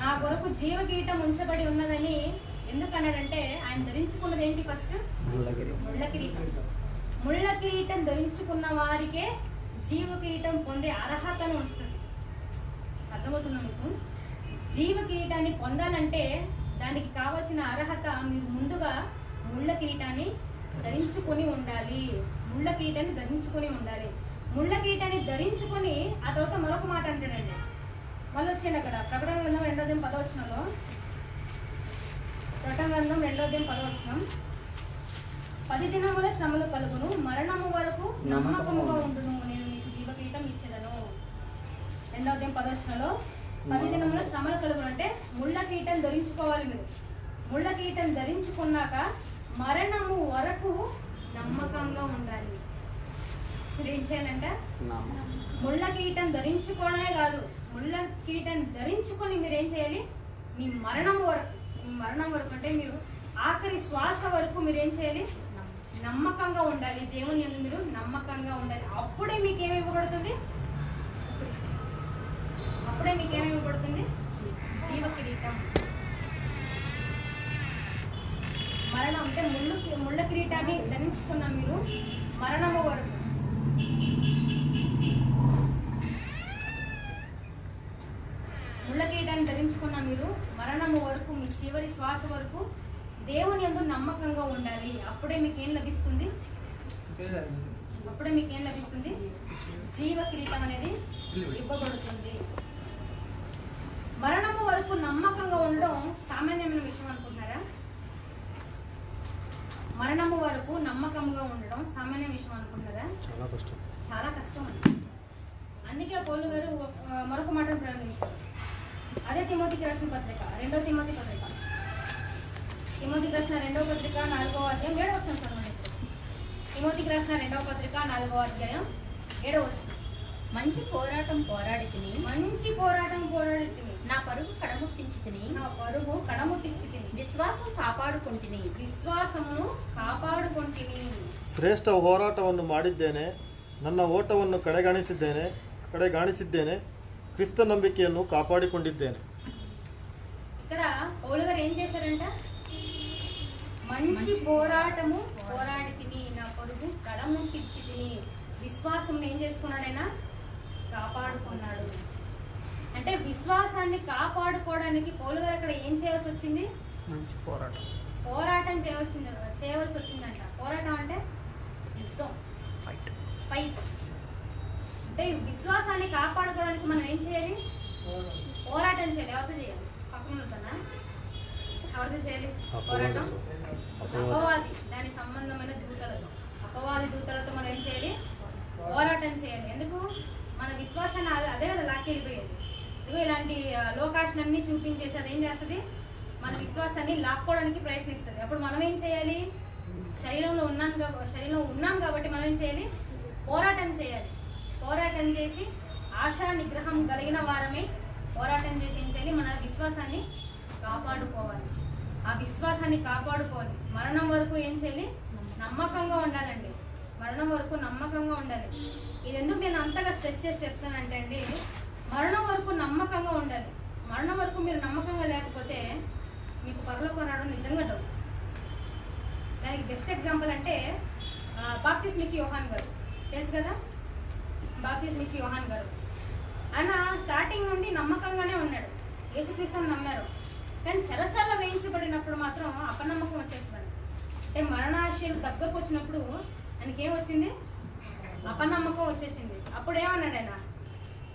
నా కొరకు జీవ కిరీటం ఉంచబడి ఉన్నదని ఎందుకు అన్నాడంటే ఆయన ధరించుకున్నది ఏంటి? ఫస్ట్ ముళ్ళ కిరీటం. ముళ్ళ కిరీటం ధరించుకున్న వారికే జీవ కిరీటం పొందే అర్హతను ఉంచుతుంది. అర్థమవుతుందా మీకు? జీవ కిరీటాన్ని పొందాలంటే దానికి కావాల్సిన అర్హత మీరు ముందుగా ముళ్ళ కిరీటాన్ని ధరించుకొని ఉండాలి. ముళ్ళ కిరీటాన్ని ధరించుకొని ఉండాలి. ముళ్ళ కిరీటాన్ని ధరించుకొని ఆ తర్వాత మరొక మాట అంటాడండి. మళ్ళీ వచ్చాను అక్కడ ప్రకటన గ్రంథం 2వ అధ్యాయం 10వ వచనంలో. ప్రకటన గ్రంథం 2వ అధ్యాయం 10వ వచనం. 10 దినముల శ్రమలు కలుగును, మరణము వరకు నమ్మకముగా ఉండును, నేను నీకు జీవ కిరీటం ఇచ్చేదను. 2వ అధ్యాయం 10వ వచనంలో 10 దినముల శ్రమలు కలుగును అంటే ముళ్ళ కిరీటం ధరించుకోవాలి మీరు. ముళ్ళ కిరీటం ధరించుకున్నాక మరణము వరకు నమ్మకంగా ఉండాలి. మీరు ఏం చేయాలంట? ముళ్ళ కిరీటం ధరించుకోవడమే కాదు, ముళ్ళ కిరీటం ధరించుకొని మీరు ఏం చేయాలి? మీ మరణం వరకు అంటే మీరు ఆఖరి శ్వాస వరకు మీరు ఏం చేయాలి? నమ్మకంగా ఉండాలి. దేవుని యందు మీరు నమ్మకంగా ఉండాలి. అప్పుడే మీకేమి ఇవ్వబడుతుంది? జీవ కిరీటం. మరణం అంటే ముళ్ళ కిరీటాన్ని ధరించుకున్న మీరు మరణము వరకు ముళ్ళ కిరీటాన్ని ధరించుకున్న మీరు మరణము వరకు మీ చివరి శ్వాస వరకు దేవుని యందు నమ్మకంగా ఉండాలి. అప్పుడే మీకేం లభిస్తుంది? జీవ కిరీటం అనేది ఇవ్వబడుతుంది. మరణము వరకు నమ్మకంగా ఉండడం సామాన్యమైన విషయం అనుకుంటున్నారా? మరణము వరకు నమ్మకంగా ఉండడం సామాన్య విషయం అనుకుంటున్నారా? చాలా కష్టం అండి. అందుకే పౌలు గారు మరొక మాటను ప్రయోగించారు. అదే తిమోతికి రాసిన పత్రిక 2వ తిమోతి పత్రిక. తిమోతికి రాసిన 2వ పత్రిక 4వ అధ్యాయం 7వ వచనం చదవండి. తిమోతికి రాసిన 2వ పత్రిక 4వ అధ్యాయం 7వ వచనం. మంచి పోరాటం పోరాడి తిని నా పరుగు కడముట్టించి తిని విశ్వాసమును కాపాడుకొంటిని. ಶ್ರೇಷ್ಠ ಹೋರಾಟವನ್ನು ಮಾಡಿದ್ದೇನೆ, ನನ್ನ ಓಟವನ್ನು ಕಡೆಗಾಣಿಸಿದ್ದೇನೆ, ಕ್ರಿಸ್ತ ನಂಬಿಕೆಯನ್ನು ಕಾಪಾಡಿಕೊಂಡಿದ್ದೇನೆ. ఇక్కడ పౌలు గారు ఏం చేశారంట? మంచి పోరాటము పోరాడి తిని నా పొరుగు కడముట్టించి తిని విశ్వాసం ఏం చేసుకున్నాడైనా కాపాడుకున్నాడు. అంటే విశ్వాసాన్ని కాపాడుకోవడానికి పౌలు గారు అక్కడ ఏం చేయవలసి వచ్చింది? మంచి పోరాటం చేయవలసి వచ్చిందంట. పోరాటం అంటే యుద్ధం, ఫైట్. అంటే విశ్వాసాన్ని కాపాడుకోవడానికి మనం ఏం చేయాలి? పోరాటం చేయాలి. ఎవరితో చేయాలి? పక్కన ఉంటానా? ఎవరితో చేయాలి పోరాటం? అపవాది, దాని సంబంధమైన దూతలతో, అపవాది దూతలతో మనం ఏం చేయాలి? పోరాటం చేయాలి. ఎందుకు? మన విశ్వాసాన్ని అదే కదా లాక్కెళ్ళిపోయేది. ఇదిగో ఇలాంటి లోకాషన్లన్నీ చూపించేసి అది ఏం చేస్తుంది? మన విశ్వాసాన్ని లాక్కోవడానికి ప్రయత్నిస్తుంది. అప్పుడు మనం ఏం చేయాలి? శరీరంలో ఉన్నాం కాబట్టి మనం ఏం చేయాలి? పోరాటం చేయాలి. పోరాటం చేసి ఆశా నిగ్రహం కలిగిన వారమే పోరాటం చేసి ఏం చేయాలి? మన విశ్వాసాన్ని కాపాడుకోవాలి. ఆ విశ్వాసాన్ని కాపాడుకోవాలి. మరణం వరకు ఏం చేయాలి? నమ్మకంగా ఉండాలండి. మరణం వరకు నమ్మకంగా ఉండాలి. ఇది ఎందుకు నేను అంతగా స్ట్రెస్ చేసి చెప్తానంటే అండి, మరణం వరకు నమ్మకంగా ఉండాలి. మరణం వరకు మీరు నమ్మకంగా లేకపోతే మీకు పరలోకం రావడం నిజంగా డౌట్. దానికి బెస్ట్ ఎగ్జాంపుల్ అంటే బాప్తిస్మిచ్చి యోహాన్ గారు, తెలుసు కదా? బాప్తిస్మిచ్చి యోహాన్ గారు ఆయన స్టార్టింగ్ నుండి నమ్మకంగానే ఉన్నాడు. యేసుక్రీస్తుని నమ్మారు. కానీ చెరసాలలో వేయించబడినప్పుడు మాత్రం అపనమ్మకం వచ్చేస్తుంది. అంటే మరణాశయాలు దగ్గరకు వచ్చినప్పుడు ఆయనకి ఏం వచ్చింది? అపనమ్మకం వచ్చేసింది. అప్పుడు ఏమన్నాడు ఆయన?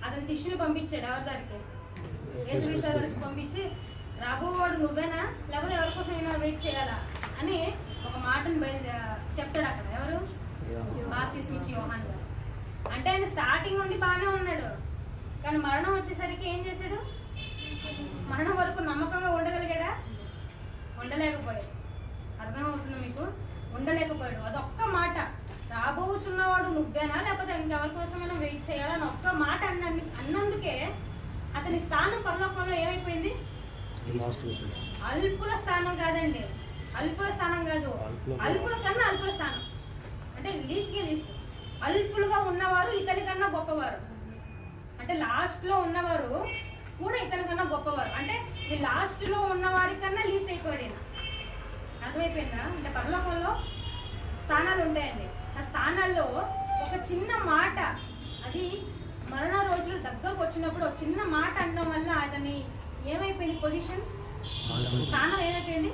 అతని శిష్యులు పంపించాడు. ఎవరి దానికి? యేసుక్రీస్తు గారికి పంపించి, రాబోవాడు నువ్వేనా లేకపోతే ఎవరి కోసం అయినా వెయిట్ చేయాలా అని ఒక మాటను చెప్తాడు అక్కడ. ఎవరు? బాప్తిస్మిచ్చి యోహాన్ గారు. అంటే ఆయన స్టార్టింగ్ నుండి బాగానే ఉన్నాడు. కానీ మరణం వచ్చేసరికి ఏం చేశాడు? మరణం వరకు నమ్మకంగా ఉండగలిగాడా? ఉండలేకపోయాడు. అర్థమవుతుందా మీకు? ఉండలేకపోయాడు. అదొక్క మాట, రాబోచున్నవాడు నువ్వేనా లేకపోతే ఇంకెవరి కోసమైనా వెయిట్ చేయాలని ఒక్క మాట అన్నందుకే అతని స్థానం పరలోకంలో ఏమైపోయింది? అల్పుల స్థానం కాదండి, అల్పుల స్థానం కాదు, అల్పుల కన్నా అల్పుల స్థానం. అంటే లీస్ట్ అల్పులుగా ఉన్నవారు ఇతని కన్నా గొప్పవారు. అంటే లాస్ట్లో ఉన్నవారు కూడా ఇతని కన్నా గొప్పవారు. అంటే ఈ లాస్ట్లో ఉన్నవారి కన్నా లీస్ట్ అయిపోయాడు. అర్థమైపోయిందా? అంటే పరలోకంలో స్థానాలు ఉంటాయండి. ఆ స్థానాల్లో ఒక చిన్న మాట, అది మరణ రోజులు దగ్గరకు వచ్చినప్పుడు ఒక చిన్న మాట అనడం వల్ల అతని ఏమైపోయింది? పొజిషన్, స్థానం ఏమైపోయింది?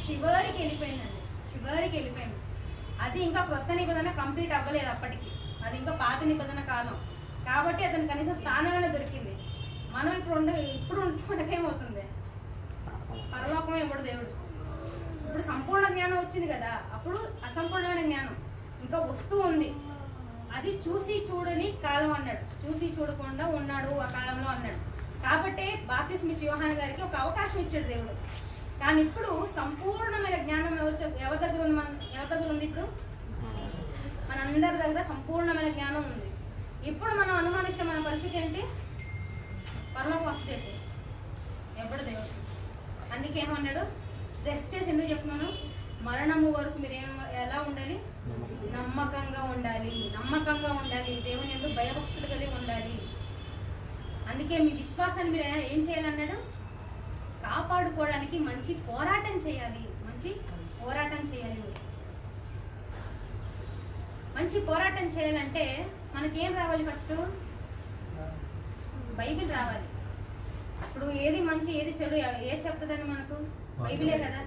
చివరికి వెళ్ళిపోయిందండి. చివరికి వెళ్ళిపోయింది. అది ఇంకా కొత్త నిబంధన కంప్లీట్ అవ్వలేదు అప్పటికి. అది ఇంకా పాత నిబంధన కాలం కాబట్టి అతను కనీసం స్థానమైనా దొరికింది. మనం ఇప్పుడు మనకేమవుతుంది? పరలోకమే ఇవ్వడు దేవుడు. ఇప్పుడు సంపూర్ణ జ్ఞానం వచ్చింది కదా, అప్పుడు అసంపూర్ణమైన జ్ఞానం ఇంకా వస్తూ ఉంది. అది చూసి చూడని కాలం అన్నాడు. చూసి చూడకుండా ఉన్నాడు ఆ కాలంలో అన్నాడు. కాబట్టి బాప్తిస్మిచ్చి యోహాన్ గారికి ఒక అవకాశం ఇచ్చాడు దేవుడు. కానీ ఇప్పుడు సంపూర్ణమైన జ్ఞానం ఎవరి దగ్గర ఉంది? ఇప్పుడు మనందరి దగ్గర సంపూర్ణమైన జ్ఞానం ఉంది. ఇప్పుడు మనం అనుమానిస్తే మన పరిస్థితి ఏంటి? పరలోకం వస్తుంది ఏంటి? ఎప్పుడు దేవుడు. అందుకే ఏమన్నాడు? స్ట్రెస్ చేసి ఎందుకు చెప్తున్నాను? మరణము వరకు మీరు ఎలా ఉండాలి? నమ్మకంగా ఉండాలి. నమ్మకంగా ఉండాలి. దేవుని ఎందుకు భయభక్తులు కలిగి ఉండాలి. అందుకే మీ విశ్వాసాన్ని మీరు ఏం చేయాలన్నాడు? కాపాడుకోవడానికి మంచి పోరాటం చేయాలి. మంచి పోరాటం చేయాలి. మంచి పోరాటం చేయాలంటే మనకేం రావాలి? ఫస్ట్ బైబిల్ రావాలి. ఇప్పుడు ఏది మంచి ఏది చెడు ఏది చెప్తుందని మనకు బైబిలే కదా.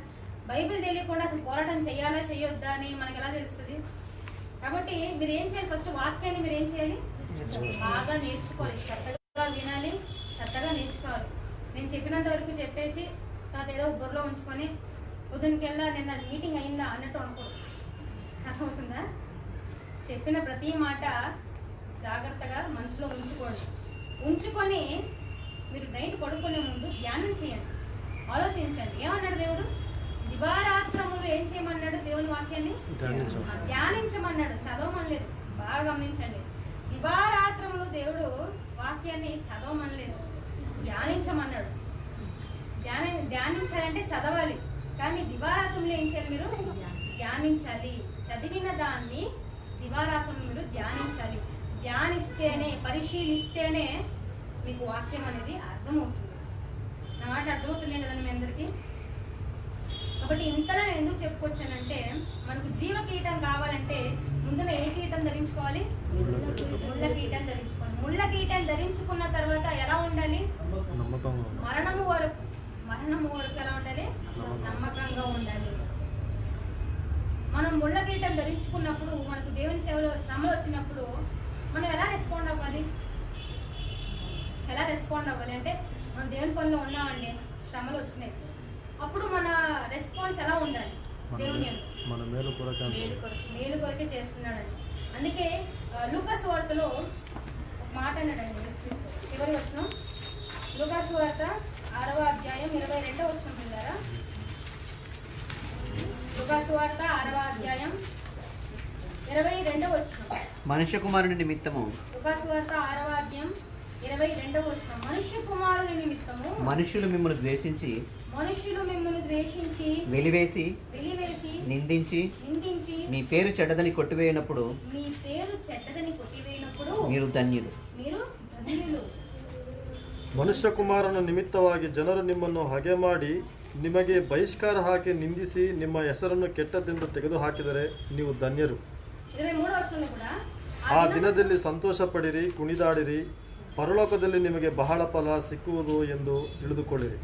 బైబిల్ తెలియకుండా అసలు పోరాటం చేయాలా చేయొద్దా అని మనకు ఎలా తెలుస్తుంది? కాబట్టి మీరు ఏం చేయాలి? ఫస్ట్ వాక్యాన్ని మీరు ఏం చేయాలి? బాగా నేర్చుకోవాలి. శ్రద్ధగా వినాలి, శ్రద్ధగా నేర్చుకోవాలి. నేను చెప్పినంత వరకు చెప్పేసి తర్వాత ఏదో బుర్రలో ఉంచుకొని పొద్దునకెళ్ళా నిన్న మీటింగ్ అయిందా అన్నట్టు అనుకోడు. అర్థమవుతుందా? చెప్పిన ప్రతి మాట జాగ్రత్తగా మనసులో ఉంచుకొని మీరు నైట్ పడుకునే ముందు ధ్యానం చేయండి, ఆలోచించండి. ఏమన్నాడు దేవుడు? దివారాత్రములు ఏం చేయమన్నాడు? దేవుని వాక్యాన్ని ధ్యానించమన్నాడు, చదవమనలేదు. బాగా గమనించండి. దివారాత్రములు దేవుడు వాక్యాన్ని చదవమనలేదు, ధ్యానించమన్నాడు. ధ్యానించాలంటే చదవాలి. కానీ దివారాత్రంలో ఏం చేయాలి? మీరు ధ్యానించాలి. చదివిన దాన్ని దివారాత్రంలో మీరు ధ్యానించాలి. ధ్యానిస్తేనే, పరిశీలిస్తేనే మీకు వాక్యం అనేది అర్థమవుతుంది. నా మాట అర్థమవుతున్నాయి కదండి మీ అందరికీ? కాబట్టి ఇంతలో నేను ఎందుకు చెప్పుకొచ్చానంటే మనకు జీవ కీటం కావాలంటే ముందున ఏ కీటం ధరించుకోవాలి? ముళ్ళ కీటం ధరించుకోవాలి. ముళ్ళ కీటం ధరించుకున్న తర్వాత ఎలా ఉండాలి? మరణము వరకు ఎలా ఉండాలి? నమ్మకంగా ఉండాలి. మనం ముళ్ళ కీటం ధరించుకున్నప్పుడు మనకు దేవుని సేవలో శ్రమలు వచ్చినప్పుడు మనం ఎలా రెస్పాండ్ అవ్వాలి? అంటే మనం దేవుని పనిలో ఉన్నామండి, శ్రమలు వచ్చినాయి, అప్పుడు మన రెస్పాన్స్ ఎలా ఉండాలి? దేవుని మేలు కొరకే చేస్తున్నాడండి. అందుకే లూకా సువార్తలో ఒక మాట అన్నాడండి, చివరి వచనం లూకా సువార్త 6వ అధ్యాయం 22వ వచనం పిల్లారా. లూకా సువార్త 6వ అధ్యాయం 22వ వచనం. మనుష్య కుమారుని నిమిత్తము. లూకా సువార్త 6వ అధ్యాయం 22వ వచనం. మనుష్య కుమారుని నిమిత్తము మనుషులు మిమ్మల్ని ద్వేషించి వెలివేసి నిందించి మీ పేరు చెడ్డదని కొట్టివేయనప్పుడు మీరు ಧನ್ಯರು. ಮನುಷ್ಯ ಕುಮಾರನ ನಿಮಿತ್ತವಾಗಿ ಜನರು ನಿಮ್ಮನ್ನು ಹಗೆ ಮಾಡಿ ನಿಮಗೆ ಬಹಿಷ್ಕಾರ ಹಾಕಿ ನಿಂದಿಸಿ ನಿಮ್ಮ ಹೆಸರನ್ನು ಕೆಟ್ಟದ್ದೆಂದು ತೆಗೆದುಹಾಕಿದರೆ ನೀವು ಧನ್ಯರು. ಆ ದಿನದಲ್ಲಿ ಸಂತೋಷ ಪಡಿರಿ, ಕುಣಿದಾಡಿರಿ, ಪರಲೋಕದಲ್ಲಿ ನಿಮಗೆ ಬಹಳ ಫಲ ಸಿಕ್ಕುವುದು ಎಂದು ತಿಳಿದುಕೊಳ್ಳಿರಿ.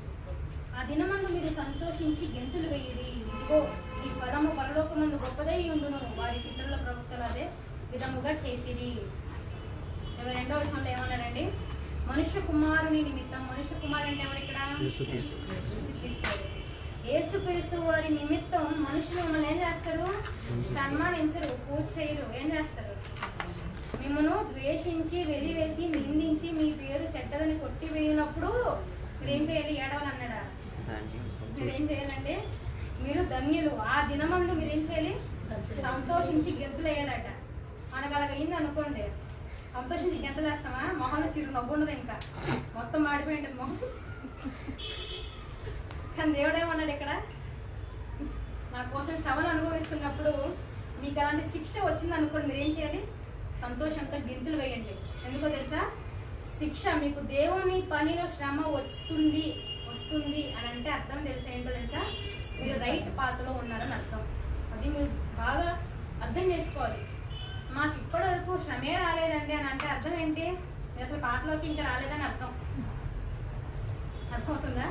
ఆ దినమందు మీరు సంతోషించి గెంతులు వేయుడి, ఇదిగో ఈ ఫలము పరలోకమందు గొప్పదై ఉండును, వారి పితరుల ప్రవక్తలు అదే విధముగా చేసిరి. 22వ వచనంలో ఏమన్నాడండి? మనుష్య కుమారుని నిమిత్తం. మనుష్య కుమారుడు అంటే ఎవరు ఇక్కడ? యేసుక్రీస్తు వారి నిమిత్తం మనుషులు మిమ్మల్ని ఏం చేస్తారు? సన్మానించరు, పూజ చేయరు. ఏం చేస్తారు? మిమ్మల్ని ద్వేషించి వెలివేసి నిందించి మీ పేరు చెడ్డదని కొట్టివేయినప్పుడు మీరేం చేయాలి? ఏడవాలన్నాడా? మీరేం చేయాలంటే మీరు ధన్యులు. ఆ దినమందు మీరేం చేయాలి? సంతోషించి గెంతులు వేయాలట. మనకు అలాగ అయింది అనుకోండి, సంతోషించి గెంతులు వేస్తామా? మొహంలో చిరు నవ్వు ఉండదు, ఇంకా మొత్తం మాడిపోయింది మొహం. కానీ దేవుడేమన్నాడు ఇక్కడ? నా కోసం శ్రమను అనుభవిస్తున్నప్పుడు మీకు అలాంటి శిక్ష వచ్చింది అనుకోండి, మీరేం చేయాలి? సంతోషంతో గెంతులు వేయండి. ఎందుకో తెలుసా? శిక్ష మీకు దేవుని పనిలో శ్రమ వస్తుంది అని అంటే అర్థం తెలుసా? ఏంటో తెలుసా? మీరు రైట్ పాత్రలో ఉన్నారని అర్థం. అది మీరు బాగా అర్థం చేసుకోవాలి. మాకు ఇప్పటి వరకు శ్రమే రాలేదండి అని అంటే అర్థం ఏంటి? అసలు పాటలోకి ఇంకా రాలేదని అర్థం. అర్థమవుతుందా?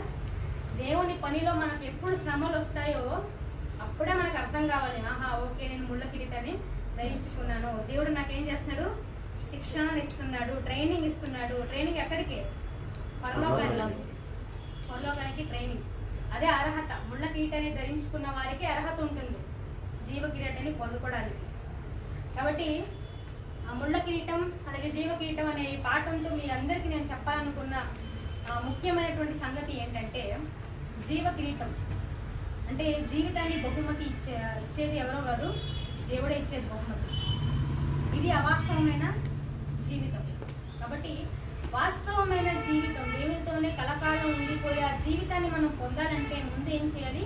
దేవుని పనిలో మనకు ఎప్పుడు శ్రమలు వస్తాయో అప్పుడే మనకు అర్థం కావాలి. ఆహా, ఓకే, నేను ముళ్ళ కిరీటాన్ని ధరించుకున్నాను. దేవుడు నాకేం చేస్తున్నాడు? శిక్షణ ఇస్తున్నాడు, ట్రైనింగ్ ఇస్తున్నాడు. ట్రైనింగ్ ఎక్కడికి? పరలోకానికి ట్రైనింగ్. అదే అర్హత. ముళ్ళ కిరీటాన్ని ధరించుకున్న వారికి అర్హత ఉంటుంది జీవ కిరీటాన్ని పొందుకోవడానికి. కాబట్టి ఆ ముళ్ళ కిరీటం అలాగే జీవ కిరీటం అనే ఈ పాఠంతో మీ అందరికీ నేను చెప్పాలనుకున్న ముఖ్యమైనటువంటి సంగతి ఏంటంటే, జీవ కిరీటం అంటే జీవితాన్ని బహుమతి ఇచ్చేది ఎవరో కాదు, దేవుడే ఇచ్చేది బహుమతి. ఇది అవాస్తవమైన జీవితం. కాబట్టి వాస్తవమైన జీవితం, దేవునితోనే కలకాలం ఉండిపోయే ఆ జీవితాన్ని మనం పొందాలంటే ముందు ఏం చేయాలి?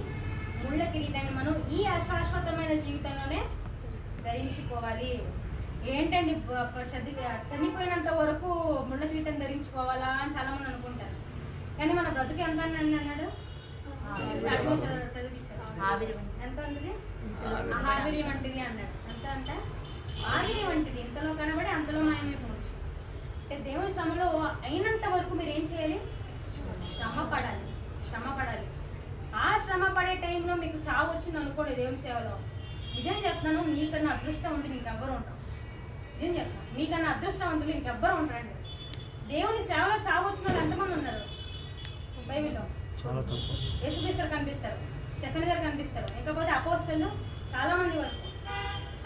ముళ్ళ కిరీటాన్ని మనం ఈ అశాశ్వతమైన జీవితంలోనే ధరించుకోవాలి. ఏంటండి చనిపోయినంత వరకు ముళ్ళ కిరీటం ధరించుకోవాలా అని చాలా మంది అనుకుంటారు. కానీ మన బ్రతుకు ఎంత అన్నాడు? చదివించారు. ఎంత ఉంటుంది? ఆవిరి వంటిది అన్నాడు. ఎంత అంటే ఆవిరి వంటిది, ఇంతలో కనబడి అంతలో మాయమైపోవచ్చు. అంటే దేవుని శ్రమలో అయినంత వరకు మీరు ఏం చేయాలి? శ్రమ పడాలి. ఆ శ్రమ పడే టైంలో మీకు చావు వచ్చింది అనుకోండి దేవుని సేవలో, నిజం చెప్తున్నాను, మీకన్నా అదృష్టవంతులు ఇంకెవ్వరు ఉంటారు. నిజం చెప్తాను, మీకన్నా అదృష్టవంతులు ఇంకెవ్వరు ఉంటారండి. దేవుని సేవలో చావు వచ్చిన వాళ్ళు ఎంతమంది ఉన్నారు బైబిల్లో? యేసుక్రీస్తు గారు కనిపిస్తారు, స్టెఫెన్ గారు కనిపిస్తారు, ఇకపోతే అపోస్తలు చాలా మంది వరకు.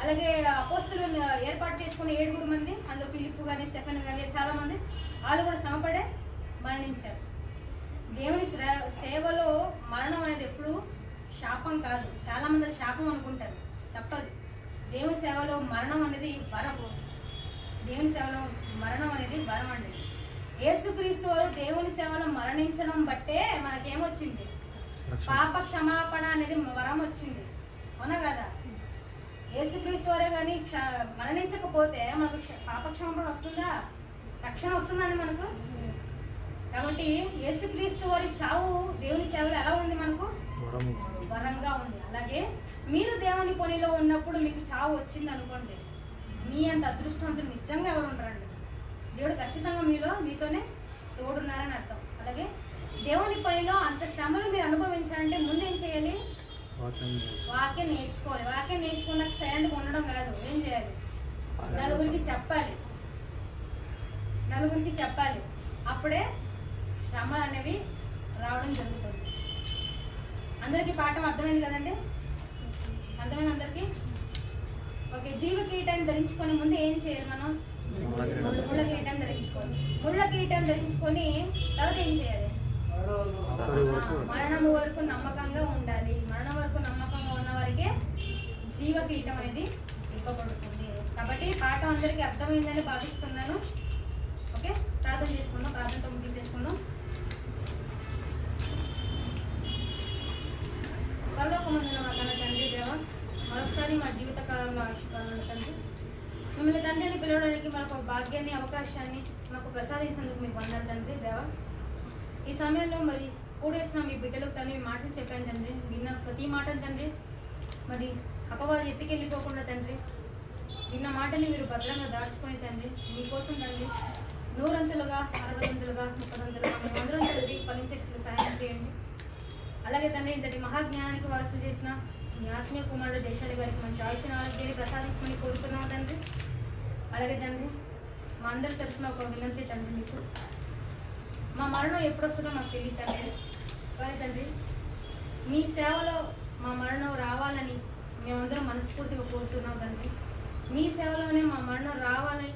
అలాగే అపోస్తలు ఏర్పాటు చేసుకున్న 7 మంది, అందులో ఫిలిప్పు కానీ స్టెఫెన్ కానీ చాలా మంది, వాళ్ళు కూడా శ్రమపడే మరణించారు. దేవుని సేవలో మరణం అనేది ఎప్పుడు శాపం కాదు. చాలా మంది శాపం అనుకుంటారు, తప్పదు. దేవుని సేవలో మరణం అనేది వరం. దేవుని సేవలో మరణం అనేది వరం అండి. యేసుక్రీస్తు వారు దేవుని సేవలో మరణించడం బట్టే మనకేమొచ్చింది? పాప క్షమాపణ అనేది వరం వచ్చింది, అవునా కదా? యేసుక్రీస్తు వారే కానీ మరణించకపోతే మనకు పాప క్షమాపణ వస్తుందా? రక్షణ వస్తుందండి మనకు? కాబట్టి యేసుక్రీస్తు వారి చావు దేవుని సేవలో ఎలా ఉంది? మనకు వరంగా ఉంది. అలాగే మీరు దేవుని పనిలో ఉన్నప్పుడు మీకు చావు వచ్చింది అనుకోండి, మీ అంత అదృష్టవంతులు నిజంగా ఎవరు ఉండరండి. దేవుడు ఖచ్చితంగా మీతోనే తోడున్నారని అర్థం. అలాగే దేవుని పనిలో అంత శ్రమలు మీరు అనుభవించాలంటే ముందు ఏం చేయాలి? వాక్యం నేర్చుకోవాలి. వాక్యం నేర్చుకున్నాక సైలెంట్గా ఉండడం కాదు, ఏం చేయాలి? నలుగురికి చెప్పాలి. అప్పుడే శ్రమలు అనేవి రావడం జరుగుతుంది. అందరికీ పాఠం అర్థమైంది కదండి? అర్థమైంది అందరికీ? ఓకే. జీవ కిరీటాన్ని ధరించుకొని ముందు ఏం చేయాలి? మనం ముళ్ళ కిరీటాన్ని ధరించుకోవాలి. ముళ్ళ కిరీటాన్ని ధరించుకొని తర్వాత ఏం చేయాలి? మరణము వరకు నమ్మకంగా ఉండాలి. మరణం వరకు నమ్మకంగా ఉన్న వారికే జీవ కిరీటం అనేది ఇవ్వబడుతుంది. కాబట్టి పాఠం అందరికీ అర్థమైందని భావిస్తున్నాను. ఓకే, ప్రార్థన చేసుకుందాం. ప్రార్థనతో ముగించేసుకుందాం. పరలోకమందున మా కన్న తండ్రి దేవ, మరొకసారి మా జీవిత కాలంలో ఆశీర్వాదాలు తండ్రి, మిమ్మల్ని తండ్రిని పిలవడానికి మనకు భాగ్యాన్ని అవకాశాన్ని మాకు ప్రసాదించినందుకు మీకు వందనాలు తండ్రి దేవ. ఈ సమయంలో మరి కూడేసిన మీ బిడ్డలకు తండ్రి మీ మాటలు చెప్పాను తండ్రి. విన్న ప్రతి మాటను తండ్రి మరి అపవాది ఎత్తుకెళ్ళిపోకుండా తండ్రి విన్న మాటని మీరు భద్రంగా దాచుకొని తండ్రి మీకోసం తండ్రి 100 అంతులుగా 60 అంతులుగా 30 అంతులుగా 100 అంతులు ఫలించేటట్లు సహాయం చేయండి. అలాగే తండ్రి ఇంతటి మహాజ్ఞానానికి వారసులు చేసిన మీ ఆత్మీయ కుమారుడు జయశాలి గారికి మంచి ఆయుష్ను ఆరోగ్యాన్ని ప్రసాదించమని కోరుతున్నాము తండ్రి. అలాగే తండ్రి మా అందరి తరఫున ఒక వినంతి తండ్రి, మీకు మా మరణం ఎప్పుడు వస్తుందో మాకు తెలియదు తండ్రి, కానీ తండ్రి మీ సేవలో మా మరణం రావాలని మేమందరం మనస్ఫూర్తిగా కోరుతున్నాం తండ్రి. మీ సేవలోనే మా మరణం రావాలని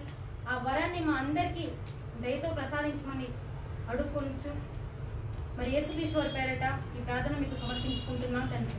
ఆ వరాన్ని మా అందరికీ దయతో ప్రసాదించమని అడుక్కొంచు. మరి యేసుక్రీస్తు వారి పేరట ఈ ప్రార్థన మీకు సమర్పించుకుంటున్నాం తండ్రి.